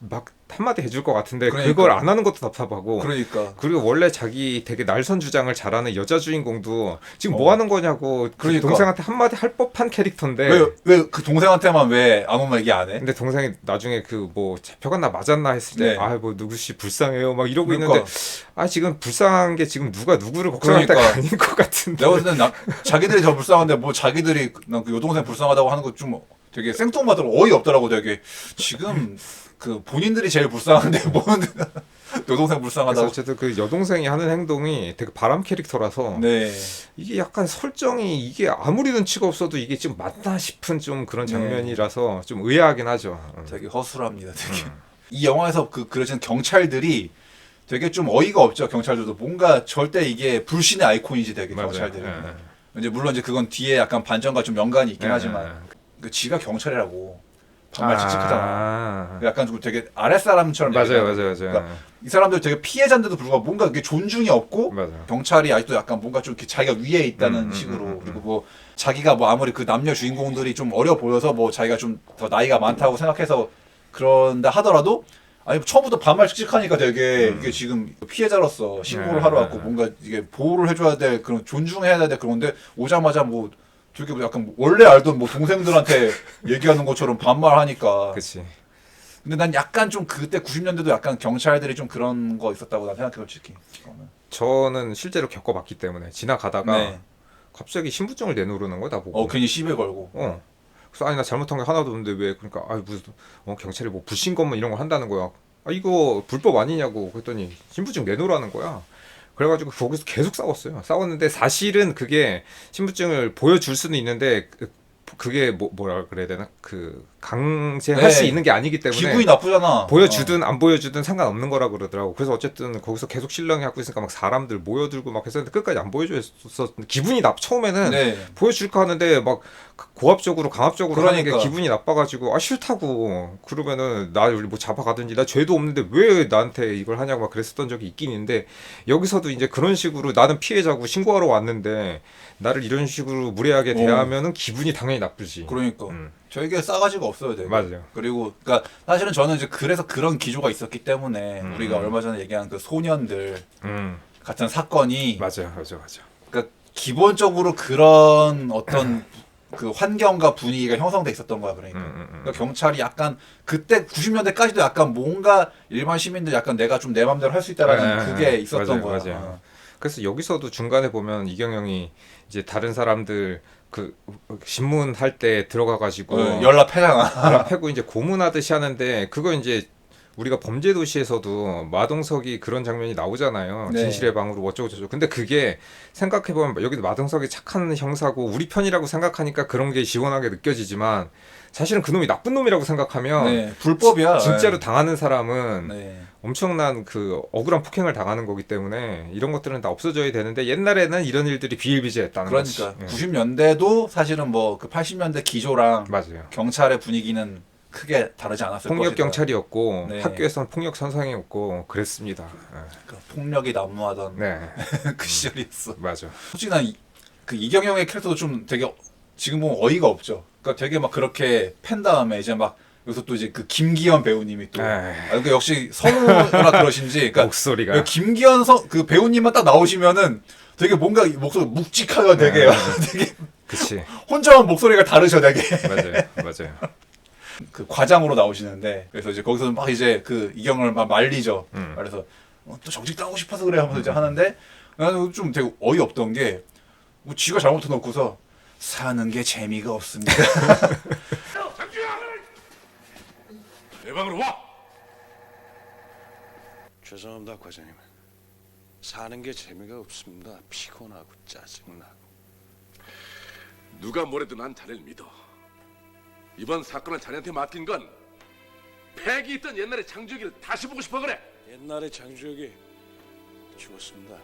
막 한마디 해줄 것 같은데 그러니까. 그걸 안 하는 것도 답답하고 그러니까. 그리고 원래 자기 되게 날선 주장을 잘하는 여자 주인공도 지금 뭐 하는 거냐고 그러니까. 동생한테 한마디 할 법한 캐릭터인데 왜 그 동생한테만 왜 아무 얘기 안 해? 근데 동생이 나중에 그 뭐 잡혀갔나 맞았나 했을 때 네. 아 뭐 누구씨 불쌍해요 막 이러고 그러니까. 있는데 아 지금 불쌍한 게 지금 누가 누구를 걱정할 때가 그러니까. 아닌 것 같은데 내가 봤을 때는 자기들이 더 불쌍한데 뭐 자기들이 난 그 여동생 불쌍하다고 하는 거 좀 되게 생뚱맞더라고. 어이없더라고 되게. 지금 그 본인들이 제일 불쌍한데 뭐 여동생 그래서 불쌍하다고. 어쨌든 그 여동생이 하는 행동이 되게 바람 캐릭터라서 네. 이게 약간 설정이 이게 아무리 눈치가 없어도 이게 좀 맞나 싶은 좀 그런 장면이라서 좀 의아하긴 하죠. 되게 허술합니다. 되게. 이 영화에서 그려진 경찰들이 되게 좀 어이가 없죠. 경찰들도 뭔가 절대 이게 불신의 아이콘이지 되게 맞아요. 경찰들은. 예. 이제 물론 이제 그건 뒤에 약간 반전과 좀 연관이 있긴 예, 하지만 그 지가 경찰이라고 반말 칙칙하잖아. 약간 좀 되게 아랫사람처럼 맞아요, 얘기하고. 맞아요, 맞아요. 그러니까 이 사람들 되게 피해자인데도 불구하고 뭔가 이게 존중이 없고 맞아요. 경찰이 아직도 약간 뭔가 좀 이렇게 자기가 위에 있다는 식으로 그리고 뭐 자기가 뭐 아무리 그 남녀 주인공들이 좀 어려 보여서 뭐 자기가 좀 더 나이가 많다고 생각해서 그런다 하더라도 아니 처음부터 반말 칙칙하니까 되게 이게 지금 피해자로서 신고를 하러 왔고 뭔가 이게 보호를 해줘야 될 그런 존중해야 될 그런 건데 오자마자 뭐 저게 뭐 약간 원래 알던 뭐 동생들한테 얘기하는 것처럼 반말하니까. 그렇지. 근데 난 약간 좀 그때 90년대도 약간 경찰들이 좀 그런 거 있었다고 난 생각해 솔직히. 저는 실제로 겪어봤기 때문에 지나가다가 네. 갑자기 신분증을 내놓으라는 거야 나보고. 괜히 시비 걸고. 그래서 아니 나 잘못한 게 하나도 없는데 왜 그러니까 무슨 경찰이 뭐 불신검문 이런 걸 한다는 거야. 이거 불법 아니냐고 그랬더니 신분증 내놓으라는 거야. 그래가지고 거기서 계속 싸웠어요. 싸웠는데 사실은 그게 신분증을 보여줄 수는 있는데 그게 뭐라 그래야 되나 그 강제할 네. 수 있는 게 아니기 때문에 기분이 나쁘잖아. 보여주든 안 보여주든 상관없는 거라 그러더라고. 그래서 어쨌든 거기서 계속 실랑이 하고 있으니까 막 사람들 모여들고 막 했었는데 끝까지 안 보여줬었. 기분이 처음에는 네. 보여줄까 하는데 막 고압적으로 강압적으로 하는 게 그러니까. 기분이 나빠가지고 싫다고 그러면은 나 뭐 잡아가든지 나 죄도 없는데 왜 나한테 이걸 하냐고 막 그랬었던 적이 있긴 있는데 여기서도 이제 그런 식으로 나는 피해자고 신고하러 왔는데 나를 이런 식으로 무례하게 대하면은 기분이 당연히 나쁘지. 그러니까 저에게 싸가지가 없어요, 되게. 맞아요. 그리고 그러니까 사실은 저는 이제 그래서 그런 기조가 있었기 때문에 우리가 얼마 전에 얘기한 그 소년들 같은 사건이 맞아. 그러니까 기본적으로 그런 어떤 그 환경과 분위기가 형성돼 있었던 거야. 그러니까 경찰이 약간 그때 90년대까지도 약간 뭔가 일반 시민들 약간 내가 좀 내 맘대로 할 수 있다라는 그게 있었던 거야. 맞아요. 그래서 여기서도 중간에 보면 이경영이 이제 다른 사람들 그 신문 할 때 들어가가지고 연락하잖아. 연락 패고 이제 고문하듯이 하는데 그거 이제 우리가 범죄도시에서도 마동석이 그런 장면이 나오잖아요. 네. 진실의 방으로 어쩌고 저쩌고. 근데 그게 생각해보면 여기도 마동석이 착한 형사고 우리 편이라고 생각하니까 그런 게 시원하게 느껴지지만 사실은 그놈이 나쁜 놈이라고 생각하면 네, 불법이야. 진짜로 네. 당하는 사람은 네. 엄청난 그 억울한 폭행을 당하는 거기 때문에 이런 것들은 다 없어져야 되는데 옛날에는 이런 일들이 비일비재했다는 그러니까 거지. 90년대도 사실은 뭐 그 80년대 기조랑 맞아요. 경찰의 분위기는 크게 다르지 않았을 폭력 것이다. 경찰이었고 네. 학교에서는 폭력 선상이었고 그랬습니다. 그 폭력이 난무하던 네, 그 시절이었어. 맞아. 솔직히 난 그 이경영의 캐릭터도 좀 되게 지금 보면 어이가 없죠. 그러니까 되게 막 그렇게 팬 다음에 이제 막 여기서 또 이제 그 김기현 배우님이 또 그러니까 역시 성우라 그러신지 그러니까 목소리가 김기현 그 배우님만 딱 나오시면은 되게 뭔가 목소리 묵직하고 되게 되게 그치. 혼자만 목소리가 다르셔 되게. 맞아요. 그 과장으로 나오시는데 그래서 이제 거기서 막 이제 그 이경을 막 말리죠. 그래서 또 정직 따고 싶어서 그래 하면서 이제 하는데 나는 좀 되게 어이없던 게 뭐 지가 잘못해놓고서 사는 게 재미가 없습니다. 내 방으로 와. 죄송합니다, 과장님. 사는 게 재미가 없습니다. 피곤하고 짜증나고. 누가 뭐래도 난 자네를 믿어. 이번 사건을 자네한테 맡긴 건 팩이 있던 옛날의 장주기를 다시 보고 싶어 그래. 옛날에 장주혁이 죽었습니다.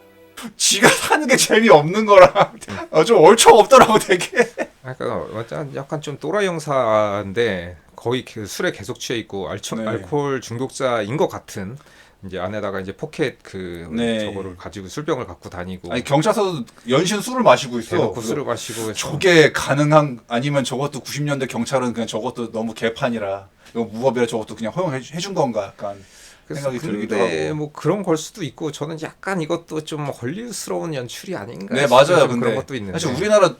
지가 사는 게 재미없는 거랑 좀 얼척없더라고 되게. 그러니까 약간 좀 또라이 형사인데 거의 그 술에 계속 취해 있고 네. 알코올 중독자인 것 같은 이제 안에다가 이제 포켓 그 네. 저거를 가지고 술병을 갖고 다니고 아니 경찰서도 연신 술을 마시고 있어. 대놓고 술을 마시고 해서 저게 가능한 아니면 저것도 90년대 경찰은 그냥 저것도 너무 개판이라 이거 무법이라 저것도 그냥 허용해 준 건가 약간 그래서 생각이 들기도 근데 하고. 뭐 그런 걸 수도 있고 저는 약간 이것도 좀 헐리우드스러운 연출이 아닌가 네 싶어요. 맞아요. 좀 근데 그런 것도 있는데 사실 우리나라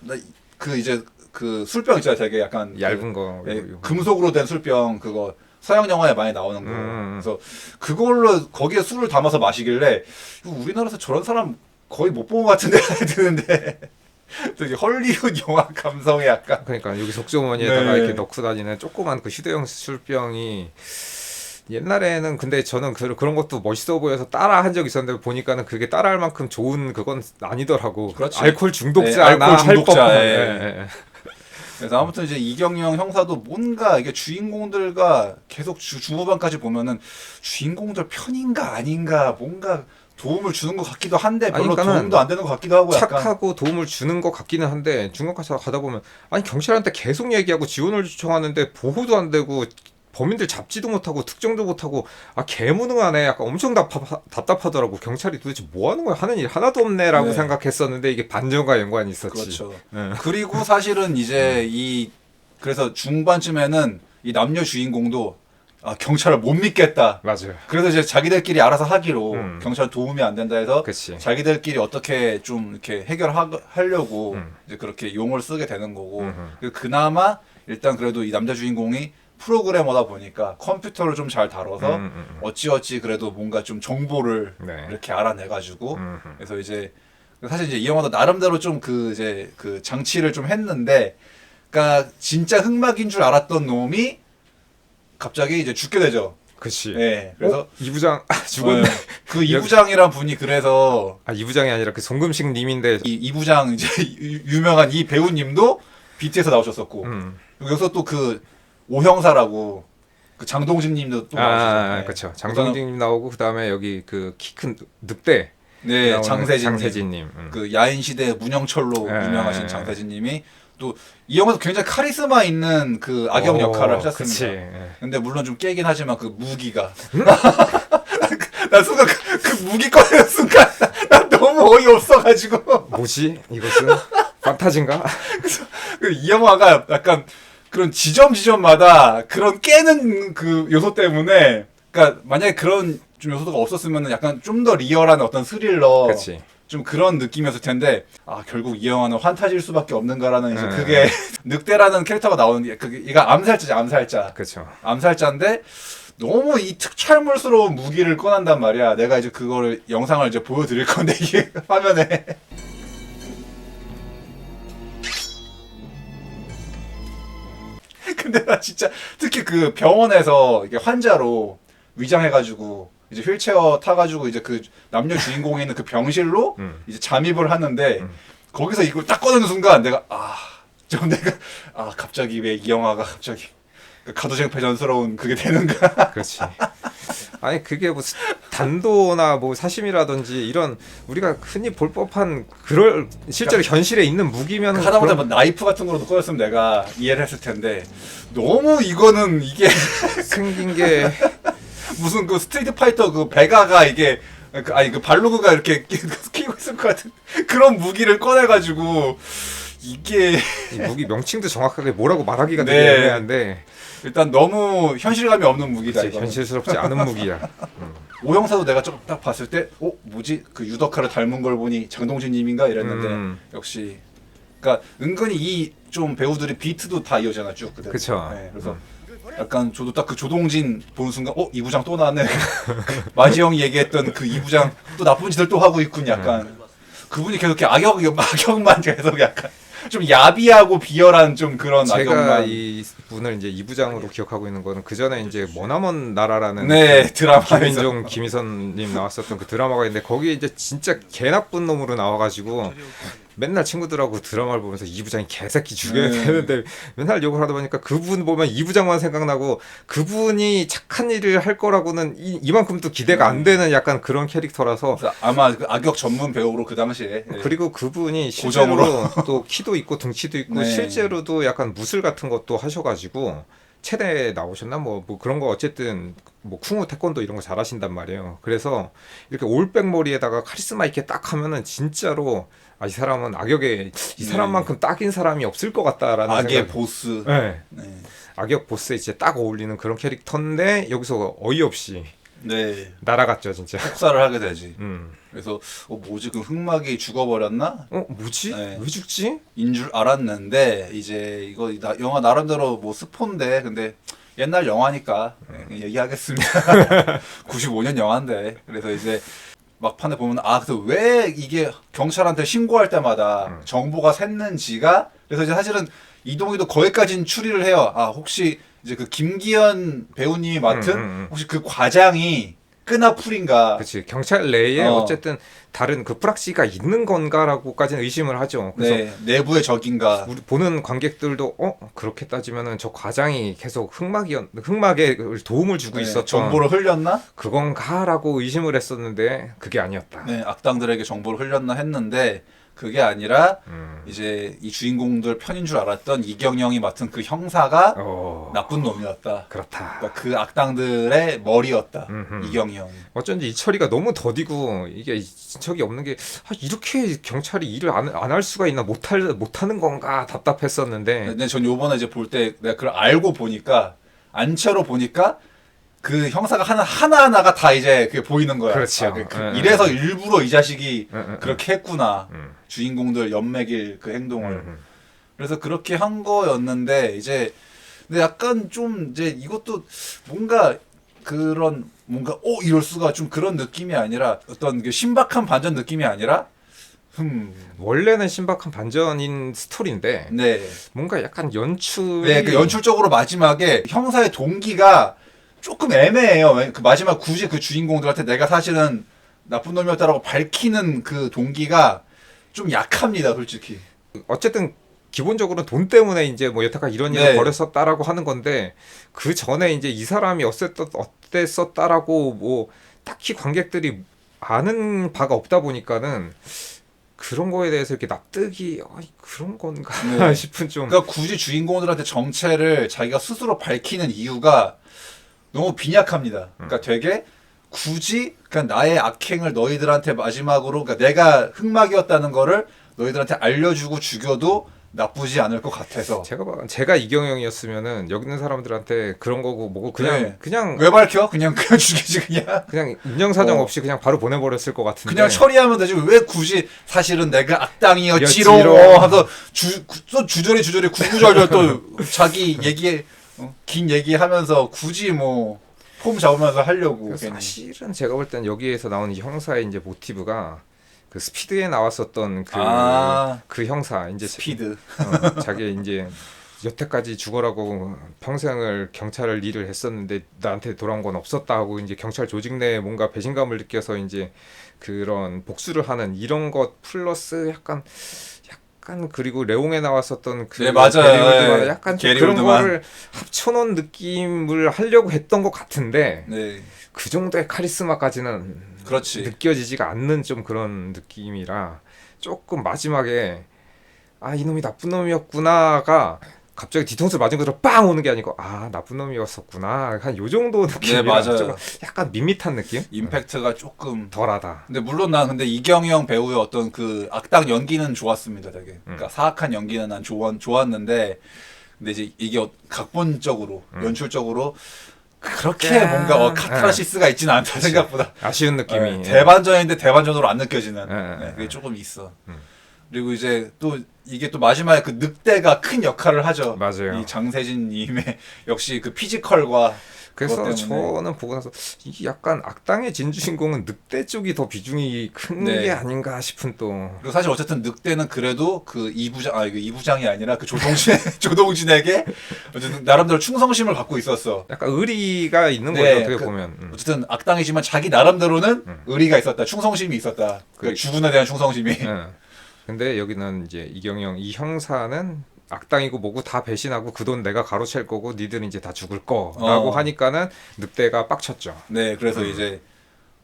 그 이제 그 술병 있잖아요. 되게 약간 얇은 거 금속으로 된 술병 그거 서양 영화에 많이 나오는 거. 그래서 그걸로 거기에 술을 담아서 마시길래 이거 우리나라에서 저런 사람 거의 못 본 것 같은데 드는데 되게 헐리우드 영화 감성에 약간. 그러니까 여기 속주머니에다가 네. 이렇게 넣고 다니는 조그만 그 휴대용 술병이 옛날에는 근데 저는 그런 것도 멋있어 보여서 따라 한 적 있었는데 보니까는 그게 따라할 만큼 좋은 그건 아니더라고. 그렇지. 알코올 중독자나 네, 알코올 중독자, 할 법한. 예. 그래서 아무튼 이제 이경영 형사도 뭔가 이게 주인공들과 계속 중후반까지 보면은 주인공들 편인가 아닌가 뭔가 도움을 주는 것 같기도 한데 별로 그러니까는 도움도 안 되는 것 같기도 하고 약간. 착하고 도움을 주는 것 같기는 한데 중간까지 가다 보면 아니 경찰한테 계속 얘기하고 지원을 요청하는데 보호도 안 되고 범인들 잡지도 못하고 특정도 못하고 개무능하네. 약간 엄청 답답하더라고. 경찰이 도대체 뭐 하는 거야? 하는 일 하나도 없네라고 네. 생각했었는데 이게 반전과 연관이 있었지. 그렇죠. 네. 그리고 사실은 이제 그래서 중반쯤에는 이 남녀 주인공도 경찰을 못 믿겠다. 맞아요. 그래서 이제 자기들끼리 알아서 하기로 경찰 도움이 안 된다 해서 그치. 자기들끼리 어떻게 좀 이렇게 해결하려고 이제 그렇게 용을 쓰게 되는 거고 그나마 일단 그래도 이 남자 주인공이 프로그래머다 보니까 컴퓨터를 좀 잘 다뤄서 어찌어찌 그래도 뭔가 좀 정보를 네. 이렇게 알아내가지고 그래서 이제 사실 이제 이 영화도 나름대로 좀 그 이제 그 장치를 좀 했는데 그러니까 진짜 흑막인 줄 알았던 놈이 갑자기 이제 죽게 되죠. 그치. 네, 그래서 이부장 죽었네. 그 이부장이란 분이 그래서 이부장이 아니라 그 송금식 님인데 이 이부장 이제 유명한 이 배우님도 BT에서 나오셨었고 여기서 또 그 오형사라고 그 장동진님도 또 나오셨어요. 그렇죠. 장동진님 나오고 그다음에 여기 그 키 큰 늑대 네, 나오는 장세진님. 그 야인시대 문영철로 네. 유명하신 장세진님이 또 이 영화에서 굉장히 카리스마 있는 그 악역 역할을 하셨습니다. 그치. 예. 근데 물론 좀 깨긴 하지만 그 무기가 나 순간 그 무기 꺼내는 순간 나 너무 어이없어가지고 뭐지? 이것은 판타지인가? 그 이 영화가 약간 그런 지점마다 그런 깨는 그 요소 때문에 그러니까 만약에 그런 좀 요소가 없었으면 약간 좀 더 리얼한 어떤 스릴러 그치. 좀 그런 느낌이었을 텐데 결국 이 영화는 환타지일 수밖에 없는가라는 이제 그게 늑대라는 캐릭터가 나오는 게 그게 얘가 암살자 그렇죠. 암살자인데 너무 이 특촬물스러운 무기를 꺼낸단 말이야. 내가 이제 그거를 영상을 이제 보여드릴 건데 이게 화면에 근데 나 진짜 특히 그 병원에서 이게 환자로 위장해가지고 이제 휠체어 타가지고 이제 그 남녀 주인공이 있는 그 병실로 이제 잠입을 하는데 거기서 이걸 딱 꺼내는 순간 내가 갑자기 왜 이 영화가 갑자기 그 가도쟁패전스러운 그게 되는가? 그렇지. 아니 그게 뭐 단도나 뭐 사심이라든지 이런 우리가 흔히 볼 법한 그럴 실제로 현실에 있는 무기면 하다못해 뭐 나이프 같은 거로도 꺼냈으면 내가 이해를 했을 텐데 너무 이거는 이게 생긴 게 무슨 그 스트리트 파이터 그 베가가 이게 그 발로그가 이렇게 끼고 있을 것 같은 그런 무기를 꺼내가지고 이게 이 무기 명칭도 정확하게 뭐라고 말하기가 되게 네. 애매한데 일단 너무 현실감이 없는 무기다. 그치, 이거는. 현실스럽지 않은 무기야. 오형사도 내가 좀 딱 봤을 때 뭐지 그 유덕화를 닮은 걸 보니 장동진님인가 이랬는데 역시 그러니까 은근히 이 좀 배우들의 비트도 다 이어져나 쭉 그대로. 그쵸. 네, 그래서 약간 저도 딱 그 조동진 보는 순간 이부장 또 나왔네. 마지형이 얘기했던 그 이부장 또 나쁜 짓을 또 하고 있군 약간. 그분이 계속 이렇게 악역만 계속 약간 좀 야비하고 비열한 좀 그런 제가 악역만. 이 분을 이제 이부장으로 기억하고 있는 거는 그 전에 이제 머나먼 나라라는 네, 그 드라마에서. 김민종, 김희선님 나왔었던 그 드라마가 있는데 거기에 이제 진짜 개 나쁜 놈으로 나와가지고 맨날 친구들하고 드라마를 보면서 이부장이 개새끼 죽여야 되는데 맨날 욕을 하다 보니까 그분 보면 이부장만 생각나고 그분이 착한 일을 할 거라고는 이만큼도 기대가 안 되는 약간 그런 캐릭터라서 그래서 아마 그 악역 전문 배우로 그 당시에 그리고 그분이 실제로 고정으로. 또 키도 있고 등치도 있고 네. 실제로도 약간 무술 같은 것도 하셔가지고 체대 나오셨나 뭐 그런 거 어쨌든 뭐 쿵후 태권도 이런 거 잘하신단 말이에요. 그래서 이렇게 올백 머리에다가 카리스마 있게 딱 하면은 진짜로 이 사람은 악역에 이 사람만큼 딱인 사람이 없을 것 같다라는 악의 생각. 보스. 네. 네. 악역 보스에 진짜 딱 어울리는 그런 캐릭터인데 여기서 어이없이 네. 날아갔죠 진짜. 폭사를 하게 되지. 음. 그래서 뭐지 그 흑막이 죽어버렸나? 뭐지? 네. 왜 죽지? 인 줄 알았는데 이제 이거 영화 나름대로 뭐 스포인데 근데 옛날 영화니까 그냥 얘기하겠습니다. 95년 영화인데 그래서 이제 막판에 보면 그래서 왜 이게 경찰한테 신고할 때마다 정보가 샜는지가 그래서 이제 사실은 이동희도 거기까지는 추리를 해요. 혹시 이제 그 김기현 배우님이 맡은 혹시 그 과장이 끄나풀인가? 그렇지. 경찰 내에 어쨌든 다른 그 프락시가 있는 건가라고까지는 의심을 하죠. 그래서 네, 내부의 적인가? 우리 보는 관객들도 그렇게 따지면은 저 과장이 계속 흑막에 도움을 주고 네, 있었던 정보를 흘렸나? 그건가라고 의심을 했었는데 그게 아니었다. 네, 악당들에게 정보를 흘렸나 했는데 그게 아니라 이제 이 주인공들 편인 줄 알았던 이경영이 맡은 그 형사가 나쁜 놈이었다. 그렇다. 그러니까 그 악당들의 머리였다. 이경영이 형이. 어쩐지 이철이가 너무 더디고 이게 진척이 없는 게 이렇게 경찰이 일을 안 할 수가 있나 못하는 건가 답답했었는데 근데 전 요번에 이제 볼 때 내가 그걸 알고 보니까 안채로 보니까 그 형사가 하나하나가 다 이제 그게 보이는 거야. 그렇죠. 아, 이래서 일부러 이 자식이 응. 그렇게 했구나. 주인공들 연맥일 그 행동을. 그래서 그렇게 한 거였는데 이제 근데 약간 좀 이제 이것도 뭔가 그런 뭔가 이럴 수가 좀 그런 느낌이 아니라 어떤 그 신박한 반전 느낌이 아니라 원래는 신박한 반전인 스토리인데 네. 뭔가 약간 연출이 네, 그 연출적으로 마지막에 형사의 동기가 조금 애매해요. 그 마지막 굳이 그 주인공들한테 내가 사실은 나쁜 놈이었다라고 밝히는 그 동기가 좀 약합니다, 솔직히. 어쨌든 기본적으로 돈 때문에 이제 뭐 여태까지 이런 일을 네. 벌였었다라고 하는 건데 그 전에 이제 이 사람이 어땠었다라고 뭐 딱히 관객들이 아는 바가 없다 보니까는 그런 거에 대해서 이렇게 납득이 그런 건가 네. 싶은 좀 그러니까 굳이 주인공들한테 정체를 자기가 스스로 밝히는 이유가 너무 빈약합니다. 그러니까 되게 굳이 그러니까 나의 악행을 너희들한테 마지막으로 그러니까 내가 흑막이었다는 거를 너희들한테 알려주고 죽여도 나쁘지 않을 것 같아서. 제가 이경영이었으면은 여기 있는 사람들한테 그런 거고 뭐고 그냥 네. 그냥 왜 밝혀? 그냥 죽이지 그냥. 인정사정 없이 그냥 바로 보내버렸을 것 같은데 그냥 처리하면 되지 왜 굳이 사실은 내가 악당이었지로 여지로. 하서 또 주저리 구구절절 또 자기 얘기 긴 얘기하면서 굳이 뭐 폼 잡으면서 하려고 괜히. 사실은 제가 볼 때는 여기에서 나오는 이 형사의 이제 모티브가 그 스피드에 나왔었던 그 형사 이제 스피드. 자기 이제 여태까지 죽어라고 평생을 경찰을 일을 했었는데 나한테 돌아온 건 없었다 하고 이제 경찰 조직 내에 뭔가 배신감을 느껴서 이제 그런 복수를 하는 이런 것 플러스 약간 그리고 레옹에 나왔었던 그 네, 맞아요. 게리 올드만 네. 약간 좀 게리 그런 올드만. 거를 합쳐놓은 느낌을 하려고 했던 것 같은데 네. 그 정도의 카리스마까지는 그렇지. 느껴지지가 않는 좀 그런 느낌이라 조금 마지막에 이놈이 나쁜 놈이었구나가 갑자기 뒤통수를 맞은 것처럼 빵 오는 게 아니고 나쁜 놈이었었구나 한 요 정도 느낌이라 맞아요. 좀 약간 밋밋한 느낌? 임팩트가 조금 덜하다. 근데 물론 난 근데 이경영 배우의 어떤 그 악당 연기는 좋았습니다, 되게. 그러니까 사악한 연기는 난 좋았는데 근데 이제 이게 각본적으로 연출적으로 그렇게 뭔가 카타르시스가 있지는 않다 생각보다. 아쉬운 느낌이. 네, 대반전인데 대반전으로 안 느껴지는. 네. 그게 조금 있어. 그리고 이제 또 이게 또 마지막에 그 늑대가 큰 역할을 하죠. 맞아요. 이 장세진님의 역시 그 피지컬과 그래서 그것 때문에. 저는 보고 나서 이 약간 악당의 진주인공은 늑대 쪽이 더 비중이 큰 네. 게 아닌가 싶은 또. 그리고 사실 어쨌든 늑대는 그래도 그 이부장 이거 이부장이 아니라 그 조동진에게 어쨌든 나름대로 충성심을 갖고 있었어. 약간 의리가 있는 네, 거죠 어떻게 그- 보면. 어쨌든 악당이지만 자기 나름대로는 의리가 있었다. 충성심이 있었다. 그 주군에 대한 충성심이. 근데 여기는 이제 이경영 이 형사는 악당이고 뭐고 다 배신하고 그 돈 내가 가로챌 거고 니들은 이제 다 죽을 거라고 하니까는 늑대가 빡쳤죠. 네, 그래서 이제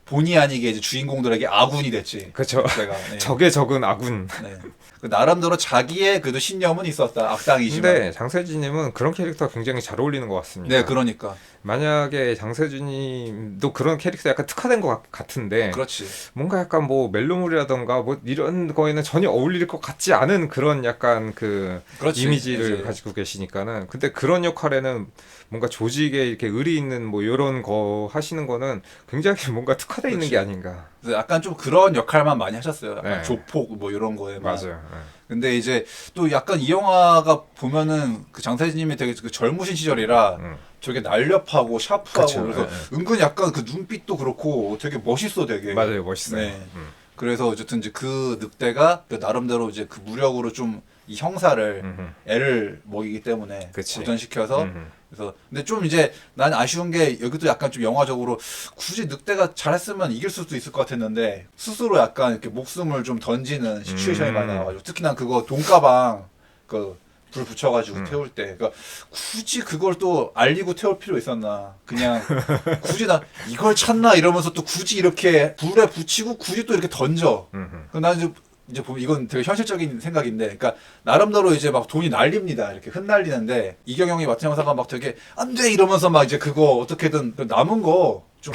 본의 아니게 이제 주인공들에게 아군이 됐지. 그렇죠. 늑대가. 네. 적의 적은 아군. 네. 그 나름대로 자기의 그래도 신념은 있었다. 악당이지만. 근데 장세진님은 그런 캐릭터가 굉장히 잘 어울리는 것 같습니다. 네, 그러니까. 만약에 장세준님도 그런 캐릭터 약간 특화된 것 같은데 그렇지. 뭔가 약간 뭐 멜로물이라던가 뭐 이런 거에는 전혀 어울릴 것 같지 않은 그런 약간 그 그렇지. 이미지를 이제. 가지고 계시니까는 근데 그런 역할에는 뭔가 조직에 이렇게 의리 있는 뭐 이런 거 하시는 거는 굉장히 뭔가 특화되어 있는 게 아닌가. 그래서 약간 좀 그런 역할만 많이 하셨어요. 약간 네. 조폭 뭐 이런 거에만. 맞아요. 근데 이제 또 약간 이 영화가 보면은 그 장세진님이 되게 그 젊으신 시절이라 되게 날렵하고 샤프하고 그쵸, 그래서 은근 약간 그 눈빛도 그렇고 되게 멋있어 되게. 맞아요, 멋있어요. 네. 그래서 어쨌든 이제 그 늑대가 그 나름대로 이제 그 무력으로 좀 이 형사를 애를 먹이기 때문에 그치. 고전시켜서 그래서 근데 좀 이제 난 아쉬운 게 여기도 약간 좀 영화적으로 굳이 늑대가 잘했으면 이길 수도 있을 것 같았는데 스스로 약간 이렇게 목숨을 좀 던지는 시츄에이션이 많이 나와가지고 특히 난 그거 돈가방 그 불 붙여가지고 태울 때 그러니까 굳이 그걸 또 알리고 태울 필요 있었나 그냥 굳이 나 이걸 찾나 이러면서 또 굳이 이렇게 불에 붙이고 굳이 또 이렇게 던져 나는 이제 보면 이건 되게 현실적인 생각인데, 그러니까 나름대로 이제 막 돈이 날립니다. 이렇게 흩날리는데 이경영이 맡은 형사가 막 되게 안 돼 이러면서 막 이제 그거 어떻게든 남은 거 좀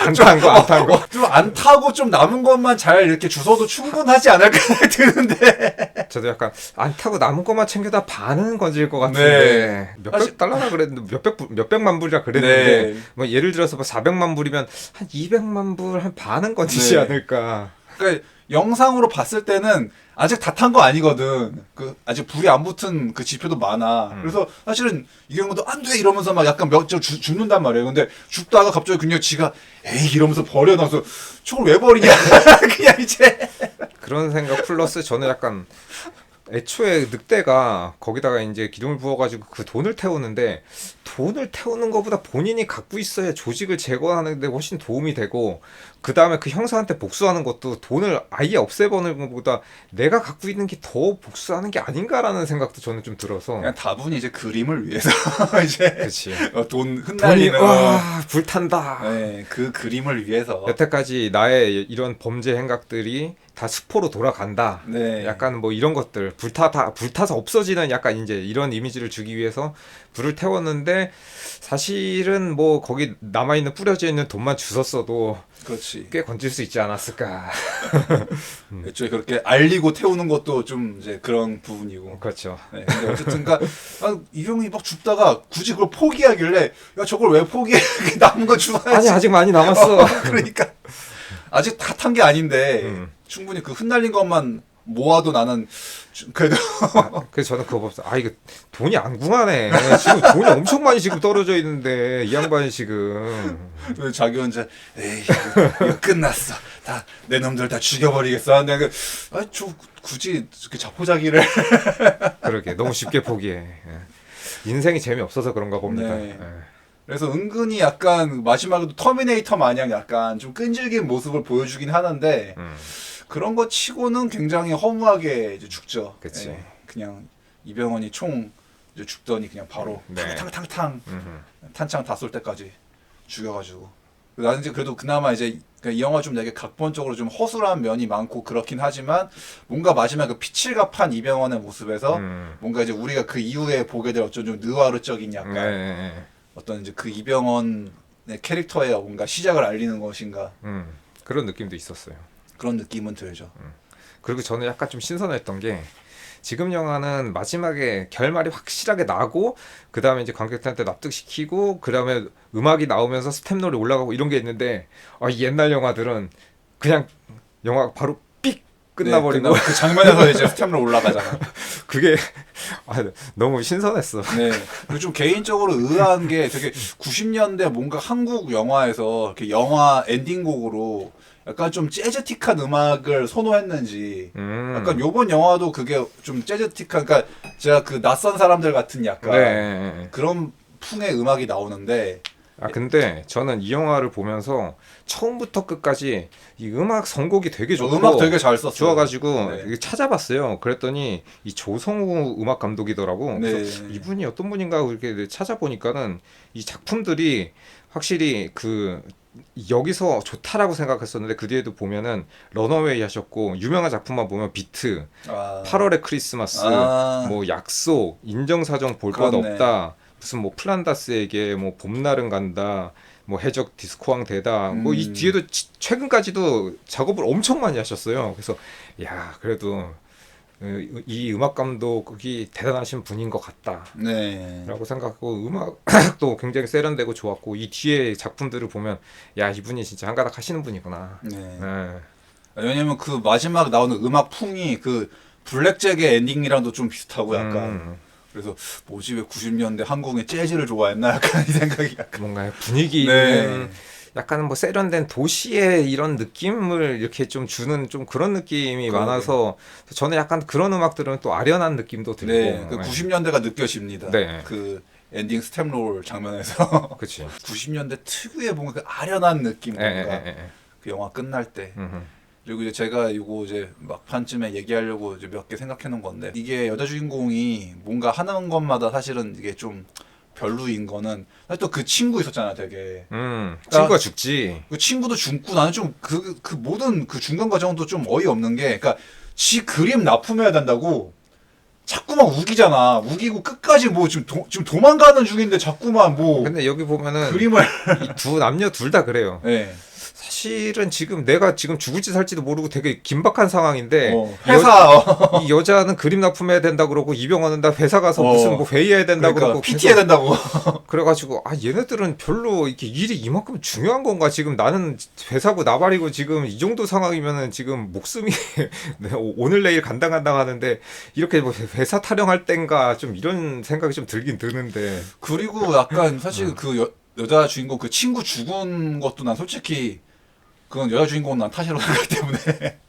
안 탄 거. 좀 안 타고 좀 남은 것만 잘 이렇게 주워도 충분하지 않을까 드는데 저도 약간 안 타고 남은 것만 챙겨다 반은 건질 것 같은데 몇백 달러나 그랬는데 몇백만 불이라 그랬는데 뭐 예를 들어서 뭐 400만 불이면 한 200만 불 한 반은 건지지 않을까. 그러니까 영상으로 봤을 때는 아직 다 탄 거 아니거든. 그 아직 불이 안 붙은 그 지표도 많아. 그래서 사실은 이 경우도 안 돼 이러면서 막 약간 몇 점 죽는단 말이에요. 근데 죽다가 갑자기 그냥 지가 에이 이러면서 버려놔서 저걸 왜 버리냐. 그냥 이제 그런 생각 플러스 저는 약간 애초에 늑대가 거기다가 이제 기름을 부어가지고 그 돈을 태우는데 돈을 태우는 것보다 본인이 갖고 있어야 조직을 제거하는 데 훨씬 도움이 되고 그 다음에 그 형사한테 복수하는 것도 돈을 아예 없애버리는 것보다 내가 갖고 있는 게 더 복수하는 게 아닌가라는 생각도 저는 좀 들어서 그냥 다분히 이제 그림을 위해서 이제 그치. 돈 흩날리는 와 불탄다. 네, 그 그림을 위해서 여태까지 나의 이런 범죄 행각들이 다 수포로 돌아간다. 네. 약간 뭐 이런 것들 불타서 없어지는 약간 이제 이런 이미지를 주기 위해서 불을 태웠는데 사실은 뭐 거기 남아 있는 뿌려져 있는 돈만 주웠어도 그렇지. 꽤 건질 수 있지 않았을까. 애초에 그렇게 알리고 태우는 것도 좀 이제 그런 부분이고. 그렇죠. 네, 근데 어쨌든 그러니까 이 형이 막 죽다가 굳이 그걸 포기하길래 야 저걸 왜 포기해? 남은 거 주워야지. 아니 아직 많이 남았어. 그러니까 아직 다 탄 게 아닌데 충분히 그 흩날린 것만 모아도 나는 그래도 그래서 저는 그거 보면서 아 이거 돈이 안 궁하네. 지금 돈이 엄청 많이 지금 떨어져 있는데 이 양반이 지금 자기 혼자 에이 이거 끝났어. 다 내 놈들 다 죽여버리겠어. 근데 저 굳이 그 자포자기를 그러게 너무 쉽게 포기해. 예. 인생이 재미없어서 그런가 봅니다. 네. 예. 그래서 은근히 약간 마지막에도 터미네이터 마냥 약간 좀 끈질긴 모습을 보여주긴 하는데 그런 거 치고는 굉장히 허무하게 이제 죽죠. 그치. 예, 그냥 이병헌이 총 이제 죽더니 그냥 바로 네. 탕탕탕탕 탄창 다 쏠 때까지 죽여가지고 나는 이제 그래도 그나마 이제 이 영화 좀 되게 각본적으로 좀 허술한 면이 많고 그렇긴 하지만 뭔가 마지막 그 피칠갑한 이병헌의 모습에서 뭔가 이제 우리가 그 이후에 보게 될 어쩐 좀 느와르적인 약간 네. 어떤 이제 그 이병헌의 캐릭터의 뭔가 시작을 알리는 것인가 그런 느낌도 있었어요. 그런 느낌은 들죠. 그리고 저는 약간 좀 신선했던 게 지금 영화는 마지막에 결말이 확실하게 나고 그 다음에 이제 관객들한테 납득시키고 그 다음에 음악이 나오면서 스텝롤이 올라가고 이런 게 있는데 이 옛날 영화들은 그냥 영화 바로 삑 끝나버리고 네, 그 장면에서 이제 스텝으로 올라가잖아. 그게 너무 신선했어. 네. 그리고 좀 개인적으로 의아한 게 되게 90년대 뭔가 한국 영화에서 이렇게 영화 엔딩곡으로 약간 좀 재즈틱한 음악을 선호했는지 약간 요번 영화도 그게 좀 재즈틱한 그러니까 제가 그 낯선 사람들 같은 약간 네. 그런 풍의 음악이 나오는데 근데 저는 이 영화를 보면서 처음부터 끝까지 이 음악 선곡이 되게 좋고 음악 되게 잘 썼어요. 좋아가지고 네. 이게 찾아봤어요. 그랬더니 이 조성우 음악 감독이더라고. 네. 그래서 이분이 어떤 분인가 이렇게 찾아보니까는 이 작품들이 확실히 그 여기서 좋다라고 생각했었는데 그 뒤에도 보면은 런어웨이 하셨고 유명한 작품만 보면 비트, 8월의 크리스마스, 뭐 약속, 인정사정 볼 것 그렇네. 없다, 무슨 뭐 플란다스에게 뭐 봄날은 간다, 뭐 해적 디스코왕 되다, 뭐 이 뒤에도 최근까지도 작업을 엄청 많이 하셨어요. 그래서 야 그래도 이 음악 감독이 대단하신 분인 것 같다. 네. 라고 생각하고 음악도 굉장히 세련되고 좋았고 이 뒤에 작품들을 보면 야 이분이 진짜 한가닥 하시는 분이구나. 네. 네. 왜냐면 그 마지막 나오는 음악 풍이 그 블랙잭의 엔딩이랑도 좀 비슷하고 약간 그래서 뭐지 왜 90년대 한국의 재즈를 좋아했나 약간 이 생각이 약간 뭔가 분위기 네. 있는 약간 뭐 세련된 도시의 이런 느낌을 이렇게 좀 주는 좀 그런 느낌이 그러게. 많아서 저는 약간 그런 음악들은 또 아련한 느낌도 들고 네, 그 90년대가 느껴집니다. 네. 그 엔딩 스텝롤 장면에서 그치. 90년대 특유의 뭔가 그 아련한 느낌 뭔가 그 영화 끝날 때 그리고 이제 제가 이거 이제 막판쯤에 얘기하려고 이제 몇 개 생각해 놓은 건데 이게 여자 주인공이 뭔가 하는 것마다 사실은 이게 좀 별로인 거는 또 그 친구 있었잖아 되게 친구가 죽지. 그 친구도 죽고 나는 좀 그 모든 그 중간 과정도 좀 어이없는 게 그러니까 지 그림 납품해야 된다고 자꾸만 우기잖아. 우기고 끝까지 뭐 지금 도망가는 중인데 자꾸만 뭐 근데 여기 보면은 그림을 이 두 남녀 둘 다 그래요. 네. 사실은 지금 내가 지금 죽을지 살지도 모르고 되게 긴박한 상황인데 회사 이 여자는 그림 납품해야 된다 그러고 이병헌은 나 회사 가서 무슨 뭐 회의해야 된다 그러니까 그러고 PT 해야 된다고. 그래가지고 얘네들은 별로 이렇게 일이 이만큼 중요한 건가 지금 나는 회사고 나발이고 지금 이 정도 상황이면은 지금 목숨이 오늘 내일 간당간당 하는데 이렇게 뭐 회사 타령할 땐가 좀 이런 생각이 좀 들긴 드는데 그리고 약간 사실 그 여자 주인공 그 친구 죽은 것도 난 솔직히 그건 여자 주인공은 난 탓이라고 생각하기 때문에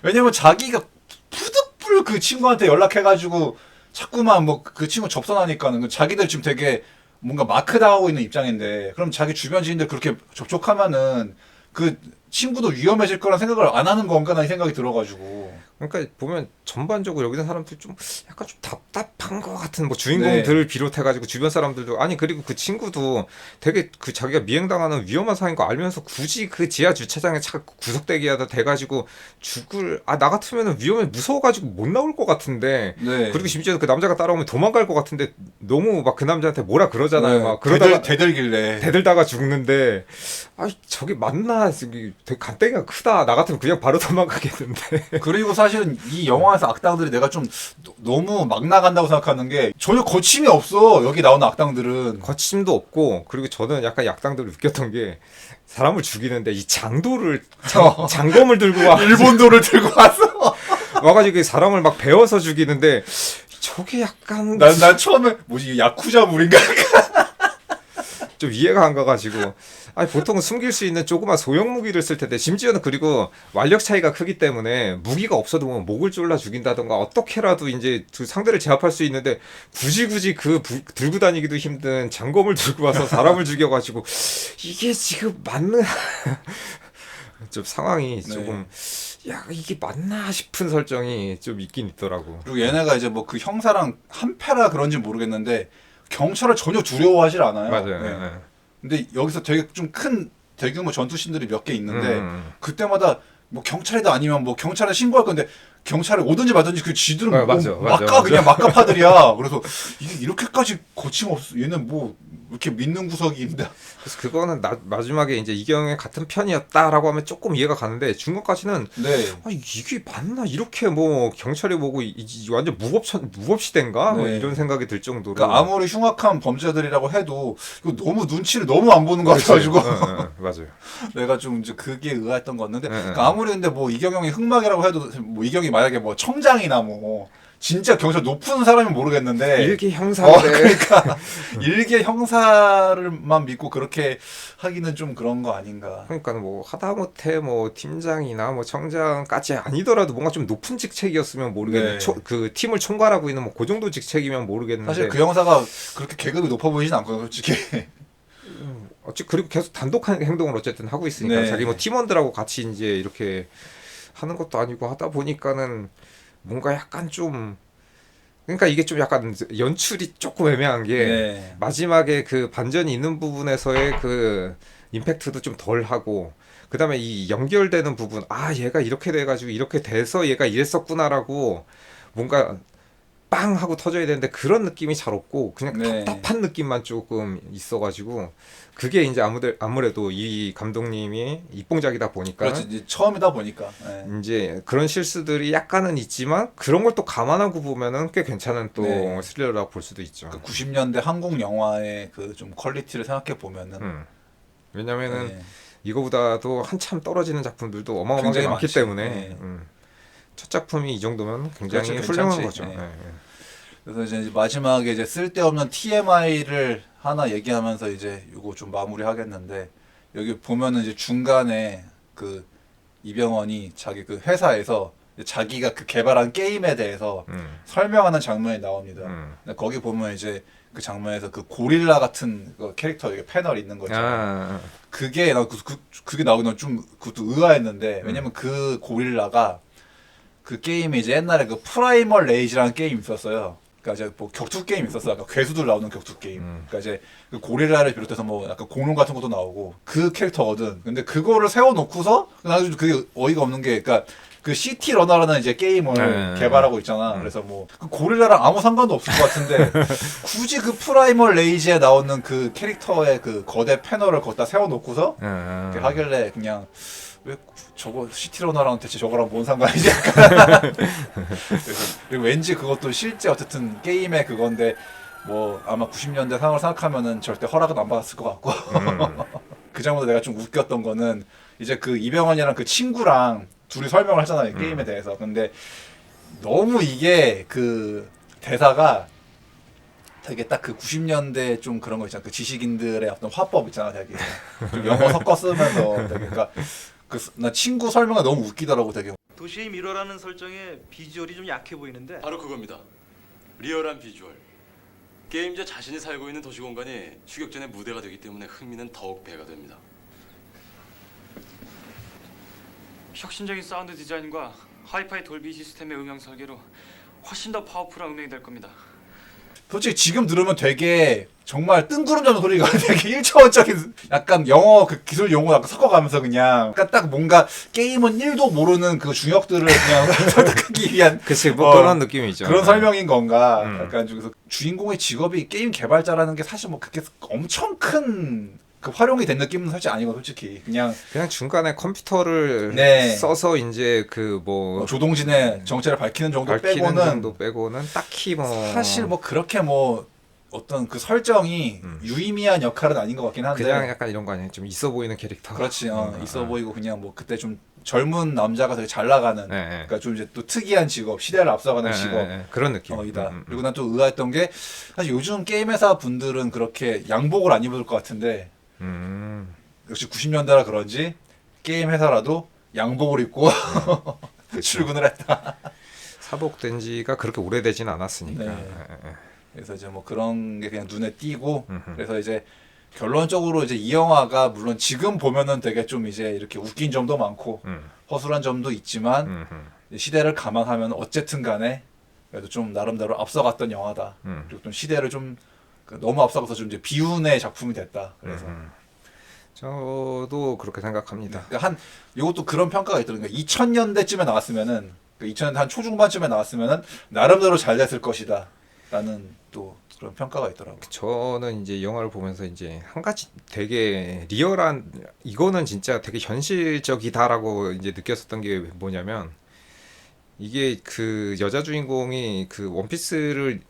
왜냐면 자기가 푸득풀 그 친구한테 연락해가지고 자꾸만 뭐 그 친구 접선하니까는 자기들 지금 되게 뭔가 마크 당하고 있는 입장인데 그럼 자기 주변 지인들 그렇게 접촉하면은 그 친구도 위험해질 거란 생각을 안 하는 건가 나 이 생각이 들어가지고 그러니까 보면 전반적으로 여기 있는 사람들 좀 약간 좀 답답한 것 같은 뭐 주인공들을 비롯해가지고 주변 사람들도 아니 그리고 그 친구도 되게 그 자기가 미행당하는 위험한 상황인 거 알면서 굳이 그 지하 주차장에 차가 구석대기 하다 돼가지고 나 같으면은 위험해 무서워가지고 못 나올 것 같은데 그리고 심지어 그 남자가 따라오면 도망갈 것 같은데 너무 막 그 남자한테 뭐라 그러잖아요 막 그러다가 대들길래 대들다가 죽는데 저게 맞나 되게 간땡이가 크다 나 같으면 그냥 바로 도망가겠는데 그리고 사실은 이 영화에서 악당들이 내가 좀 너무 막 나간다고 생각하는 게 전혀 거침이 없어. 여기 나오는 악당들은 거침도 없고 그리고 저는 약간 악당들 웃겼던 게 사람을 죽이는데 이 장도를 장검을 들고 와 일본도를 들고 왔어. 와가지고 사람을 막 베어서 죽이는데 저게 약간 난 처음에 뭐지 야쿠자 물인가 좀 이해가 안 가가지고 보통은 숨길 수 있는 조그만 소형 무기를 쓸 텐데 심지어는 그리고 완력 차이가 크기 때문에 무기가 없어도 뭐 목을 졸라 죽인다던가 어떻게라도 이제 그 상대를 제압할 수 있는데 굳이 들고 다니기도 힘든 장검을 들고 와서 사람을 죽여가지고 이게 지금 맞는 좀 상황이 조금 이게 맞나 싶은 설정이 좀 있긴 있더라고. 그리고 얘네가 이제 뭐 그 형사랑 한패라 그런지 모르겠는데 경찰을 전혀 두려워하질 않아요. 맞아요. 근데 여기서 되게 좀 큰 대규모 전투씬들이 몇 개 있는데 그때마다 뭐 경찰이다 아니면 뭐 경찰에 신고할 건데 경찰에 오든지 말든지 그 지들은 그냥 막가파들이야. 그래서 이게 이렇게까지 거침없어. 얘는 뭐 이렇게 믿는 구석이 있나? 그래서 그거는 마지막에 이제 이경의 같은 편이었다라고 하면 조금 이해가 가는데 중간까지는 이게 맞나 이렇게 뭐 경찰이 보고 완전 무법시대인가 뭐 이런 생각이 들 정도로. 그러니까 아무리 흉악한 범죄들이라고 해도 이거 너무 눈치를 너무 안 보는 것 같아가지고. 맞아요. 내가 좀 이제 그게 의아했던 거였는데 그러니까 아무리 근데 뭐 이경영이 흑막이라고 해도 뭐 이경이 만약에 뭐 청장이나 뭐 진짜 경찰 높은 사람은 모르겠는데 일개 형사인데 그러니까 일개 형사를만 믿고 그렇게 하기는 좀 그런 거 아닌가. 그러니까 뭐 하다못해 뭐 팀장이나 뭐 청장까지 아니더라도 뭔가 좀 높은 직책이었으면 모르겠는데 그 팀을 총괄하고 있는 뭐 그 정도 직책이면 모르겠는데 사실 그 형사가 그렇게 계급이 높아 보이진 않거든요 솔직히. 그리고 계속 단독 행동을 어쨌든 하고 있으니까 자기 뭐 팀원들하고 같이 이제 이렇게 하는 것도 아니고 하다 보니까는 뭔가 약간 좀 그러니까 이게 좀 약간 연출이 조금 애매한 게 마지막에 그 반전이 있는 부분에서의 그 임팩트도 좀 덜하고 그다음에 이 연결되는 부분 얘가 이렇게 돼가지고 이렇게 돼서 얘가 이랬었구나라고 뭔가 빵 하고 터져야 되는데 그런 느낌이 잘 없고 그냥 답답한 느낌만 조금 있어가지고 그게 이제 아무래도 이 감독님이 입봉작이다 보니까 그렇지 처음이다 보니까 이제 그런 실수들이 약간은 있지만 그런 걸 또 감안하고 보면은 꽤 괜찮은 또 스릴러라고 볼 수도 있죠. 그 90년대 한국 영화의 그 좀 퀄리티를 생각해 보면은 왜냐면은 이거보다도 한참 떨어지는 작품들도 어마어마하게 많기 때문에 첫 작품이 이 정도면 굉장히 훌륭한 거죠. 그래서 이제 마지막에 이제 쓸데없는 TMI를 하나 얘기하면서 이제 이거 좀 마무리하겠는데 여기 보면은 이제 중간에 그 이병헌이 자기 그 회사에서 자기가 그 개발한 게임에 대해서 설명하는 장면이 나옵니다. 근데 거기 보면 이제 그 장면에서 그 고릴라 같은 그 캐릭터 패널이 있는 거죠. 그게 그게 나오면 좀 그것도 의아했는데 왜냐면 그 고릴라가 그 게임이 이제 옛날에 그 프라이멀 레이지라는 게임 있었어요. 그러니까 이제 뭐 격투 게임 있었어. 아까 괴수들 나오는 격투 게임. 그러니까 이제 그 고릴라를 비롯해서 뭐 약간 공룡 같은 것도 나오고 그 캐릭터거든. 근데 그거를 세워놓고서 나중에 그게 어이가 없는 게, 그러니까 그 시티 러너라는 이제 게임을 개발하고 있잖아. 그래서 뭐 그 고릴라랑 아무 상관도 없을 것 같은데 굳이 그 프라이멀 레이지에 나오는 그 캐릭터의 그 거대 패널을 거기다 세워놓고서 이렇게 하길래 그냥 왜 저거 시티 러너랑 대체 저거랑 뭔 상관이지? 약간 그래서 그리고 왠지 그것도 실제 어쨌든 게임의 그건데 뭐 아마 90년대 상황을 생각하면은 절대 허락은 안 받았을 것 같고 그 장면도 내가 좀 웃겼던 거는 이제 그 이병헌이랑 그 친구랑 둘이 설명을 하잖아요 게임에 대해서. 근데 너무 이게 그 대사가 되게 딱 그 90년대 좀 그런 거 있잖아. 그 지식인들의 어떤 화법 있잖아. 되게 좀 영어 섞어 쓰면서 되게 그러니까 나 친구 설명이 너무 웃기더라고 되게. 도시의 미러라는 설정에 비주얼이 좀 약해 보이는데 바로 그겁니다. 리얼한 비주얼. 게임자 자신이 살고 있는 도시 공간이 추격전의 무대가 되기 때문에 흥미는 더욱 배가 됩니다. 혁신적인 사운드 디자인과 하이파이 돌비 시스템의 음향 설계로 훨씬 더 파워풀한 음향이 될 겁니다. 솔직히 지금 들으면 되게 정말 뜬구름 잡는 소리가 되게 1차원적인 약간 영어 그 기술 용어 약간 섞어가면서 그냥 약간 딱 뭔가 게임은 1도 모르는 그 중역들을 그냥 설득하기 위한 그치 뭐 그런 느낌이죠. 그런 설명인 건가. 약간 그래서 주인공의 직업이 게임 개발자라는 게 사실 뭐 그렇게 엄청 큰 그 활용이 된 느낌은 사실 아니고 솔직히 그냥 중간에 컴퓨터를 네. 써서 이제 그 뭐 조동진의 정체를 밝히는 정도 빼고는 딱히 뭐 사실 뭐 그렇게 뭐 어떤 그 설정이 유의미한 역할은 아닌 것 같긴 한데 그냥 약간 이런 거 아니에요? 좀 있어 보이는 캐릭터. 그렇지. 있어 보이고 그냥 뭐 그때 좀 젊은 남자가 되게 잘 나가는 그러니까 좀 이제 또 특이한 직업, 시대를 앞서가는 직업 그런 느낌. 이다. 그리고 난 또 의아했던 게 사실 요즘 게임 회사 분들은 그렇게 양복을 안 입을 것 같은데 역시 90년대라 그런지 게임 회사라도 양복을 입고 출근을 했다. 사복된 지가 그렇게 오래되진 않았으니까. 네. 그래서 이제 뭐 그런 게 그냥 눈에 띄고 그래서 이제 결론적으로 이제 이 영화가 물론 지금 보면은 되게 좀 이제 이렇게 웃긴 점도 많고 허술한 점도 있지만 시대를 감안하면 어쨌든 간에 그래도 좀 나름대로 앞서갔던 영화다. 그리고 좀 시대를 좀 너무 앞서가서 좀 이제 비운의 작품이 됐다. 그래서 저도 그렇게 생각합니다. 한 이것도 그런 평가가 있더라고요. 2000년대쯤에 나왔으면은 2000년대 한 초중반쯤에 나왔으면은 나름대로 잘 됐을 것이다. 라는 또 그런 평가가 있더라고요. 저는 이제 영화를 보면서 이제 한 가지 되게 리얼한 이거는 진짜 되게 현실적이다라고 이제 느꼈었던 게 뭐냐면 이게 그 여자 주인공이 그 원피스를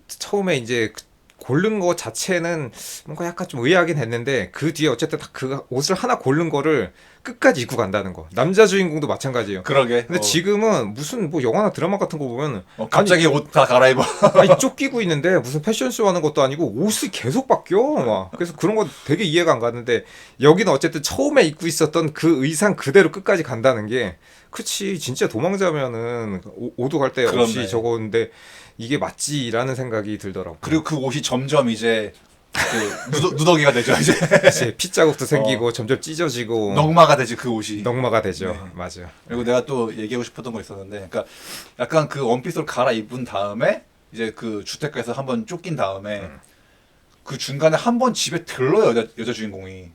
처음에 이제 고른 거 자체는 뭔가 약간 좀 의아하긴 했는데 그 뒤에 어쨌든 그 옷을 하나 고른 거를 끝까지 입고 간다는 거. 남자 주인공도 마찬가지예요. 그러게. 근데 지금은 무슨 뭐 영화나 드라마 같은 거 보면 갑자기 옷 다 갈아입어. 아니 쫓기고 있는데 무슨 패션쇼 하는 것도 아니고 옷이 계속 바뀌어. 막. 그래서 그런 거 되게 이해가 안 가는데 여기는 어쨌든 처음에 입고 있었던 그 의상 그대로 끝까지 간다는 게 그치 진짜 도망자면은 오도 갈 데 없이 저거인데 이게 맞지라는 생각이 들더라고. 그리고 그 옷이 점점 이제 그 누더기가 되죠 이제. 그치, 핏자국도 생기고 점점 찢어지고 넉마가 되지 그 옷이. 넉마가 되죠. 네. 맞아요. 그리고 내가 또 얘기하고 싶었던 거 있었는데, 그러니까 약간 그 원피스를 갈아입은 다음에 이제 그 주택가에서 한번 쫓긴 다음에 그 중간에 한 번 집에 들러요 여자 주인공이.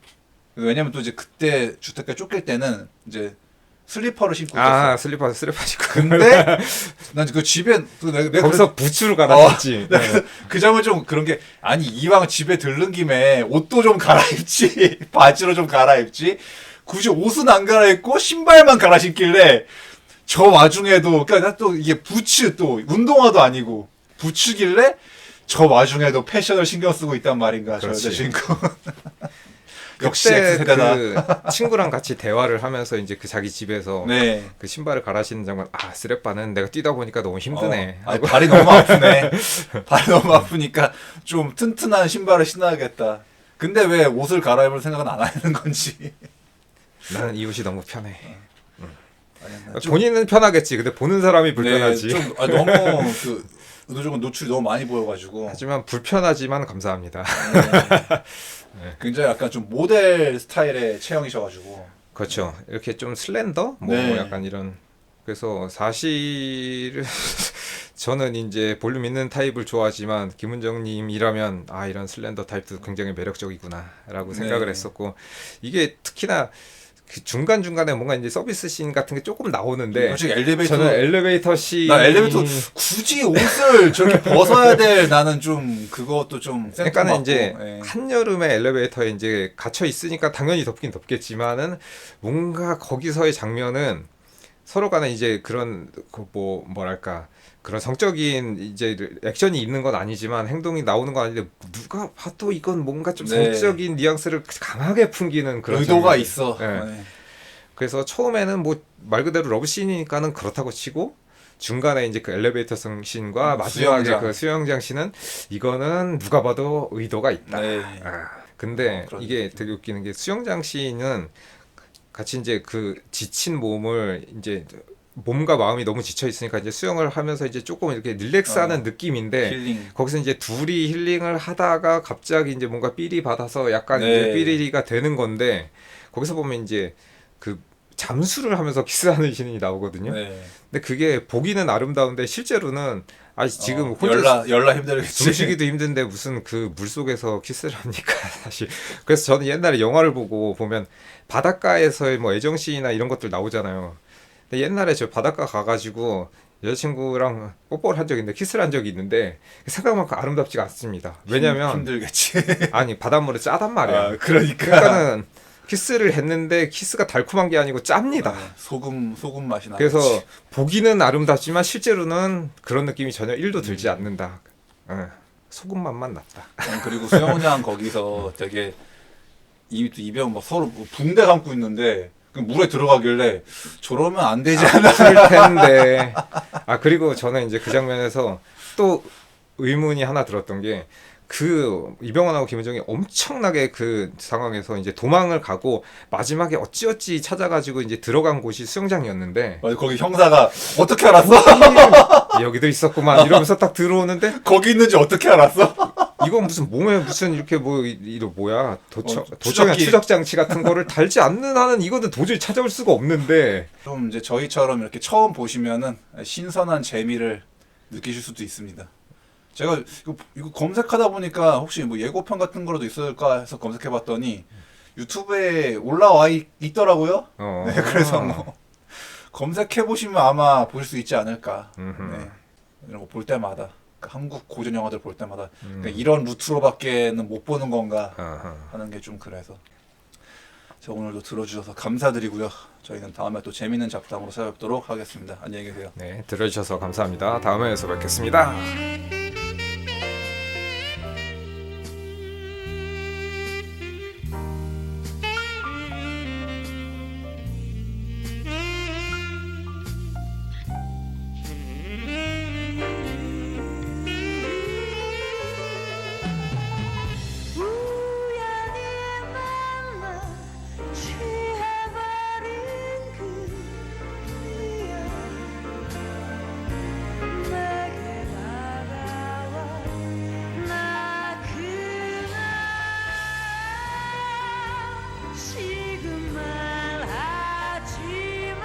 왜냐면 또 이제 그때 주택가에 쫓길 때는 이제 슬리퍼를 신고 있었어. 슬리퍼 신고. 근데 난 그 집에 내가 거기서 부츠를 갈아입지. 그 점은 좀 그런 게 아니 이왕 집에 들른 김에 옷도 좀 갈아입지 바지로 좀 갈아입지 굳이 옷은 안 갈아입고 신발만 갈아 신길래 저 와중에도 그러니까 또 이게 부츠 또 운동화도 아니고 부츠길래 저 와중에도 패션을 신경 쓰고 있단 말인가 저 여자 주인공. 역시 X세대다. 그 친구랑 같이 대화를 하면서 이제 그 자기 집에서 그 신발을 갈아 신는 장면. 스레빠는 내가 뛰다 보니까 너무 힘드네. 발이 너무 아프네. 발이 너무 아프니까 좀 튼튼한 신발을 신어야겠다. 근데 왜 옷을 갈아입을 생각은 안 하는 건지. 나는 이 옷이 너무 편해. 본인은 편하겠지. 근데 보는 사람이 불편하지. 좀 너무 그 의도적으로 노출이 너무 많이 보여가지고. 하지만 불편하지만 감사합니다. 굉장히 약간 좀 모델 스타일의 체형이셔가지고. 그렇죠. 이렇게 좀 슬렌더? 약간 이런. 그래서 사실 저는 이제 볼륨 있는 타입을 좋아하지만 김은정님이라면 이런 슬렌더 타입도 굉장히 매력적이구나라고 생각을 했었고 이게 특히나 그 중간 중간에 뭔가 이제 서비스 씬 같은 게 조금 나오는데 솔직히 엘리베이터 저는 엘리베이터 씬 나 엘리베이터 굳이 옷을 저렇게 벗어야 될 나는 좀 그것도 좀 그러니까는 생뚱맞고, 이제 예. 한여름에 엘리베이터에 이제 gat혀 있으니까 당연히 덥긴 덥겠지만은 뭔가 거기서의 장면은 서로 간에 이제 그런 그 뭐 뭐랄까 그런 성적인 이제 액션이 있는 건 아니지만 행동이 나오는 건 아닌데 누가 봐도 이건 뭔가 좀 네. 성적인 뉘앙스를 강하게 풍기는 그런 의도가 장면이- 있어. 네. 네. 그래서 처음에는 뭐 말 그대로 러브씬이니까는 그렇다고 치고 중간에 이제 그 엘리베이터 씬과 마지막에 수영장. 그 수영장 씬은 이거는 누가 봐도 의도가 있다. 네. 근데 그런 이게 느낌. 되게 웃기는 게 수영장 씬은 같이 이제 그 지친 몸을 이제 몸과 마음이 너무 지쳐 있으니까 이제 수영을 하면서 이제 조금 이렇게 릴렉스하는 느낌인데 힐링. 거기서 이제 둘이 힐링을 하다가 갑자기 이제 뭔가 삘이 받아서 약간 네. 이제 삐리리가 되는 건데 거기서 보면 이제 그 잠수를 하면서 키스하는 신이 나오거든요. 네. 근데 그게 보기는 아름다운데 실제로는 지금 혼자 열라 힘들겠지. 숨쉬기도 힘든데 무슨 그 물속에서 키스를 합니까 사실. 그래서 저는 옛날에 영화를 보고 보면 바닷가에서의 뭐 애정씬이나 이런 것들 나오잖아요. 근데 옛날에 저 바닷가 가가지고 여자친구랑 뽀뽀를 한 적이 있는데 키스를 한 적이 있는데 생각만큼 아름답지가 않습니다. 왜냐면 힘들겠지. 아니 바닷물이 짜단 말이야. 아, 그러니까. 그러니까는 키스를 했는데 키스가 달콤한 게 아니고 짭니다. 소금 맛이 나. 그래서 보기는 아름답지만 실제로는 그런 느낌이 전혀 1도 들지 않는다. 소금 맛만 났다. 그리고 수영장 거기서 되게 이병 막 서로 뭐 붕대 감고 있는데 그 물에 들어가길래 저러면 안 되지 않나. 없을 텐데. 그리고 저는 이제 그 장면에서 또 의문이 하나 들었던 게 그 이병헌하고 김은정이 엄청나게 그 상황에서 이제 도망을 가고 마지막에 어찌어찌 찾아가지고 이제 들어간 곳이 수영장이었는데 거기 형사가 어떻게 알았어? 여기도 있었구만 이러면서 딱 들어오는데 거기 있는지 어떻게 알았어? 이건 무슨 몸에 무슨 이렇게 뭐 이거 뭐야 도청이나 추적기. 추적 장치 같은 거를 달지 않는 한은 이거는 도저히 찾아올 수가 없는데 좀 이제 저희처럼 이렇게 처음 보시면은 신선한 재미를 느끼실 수도 있습니다. 제가 이거 검색하다 보니까 혹시 뭐 예고편 같은 거라도 있을까 해서 검색해봤더니 유튜브에 올라와 있더라고요. 네, 그래서 뭐 검색해 보시면 아마 보실 수 있지 않을까. 네, 이런 거 볼 때마다 한국 고전 영화들 볼 때마다 그러니까 이런 루트로밖에는 못 보는 건가 하는 게 좀 그래서. 자, 오늘도 들어주셔서 감사드리고요. 저희는 다음에 또 재밌는 잡담으로 찾아뵙도록 하겠습니다. 안녕히 계세요. 네 들어주셔서 감사합니다. 다음에 서 뵙겠습니다. 지금 말하지 마.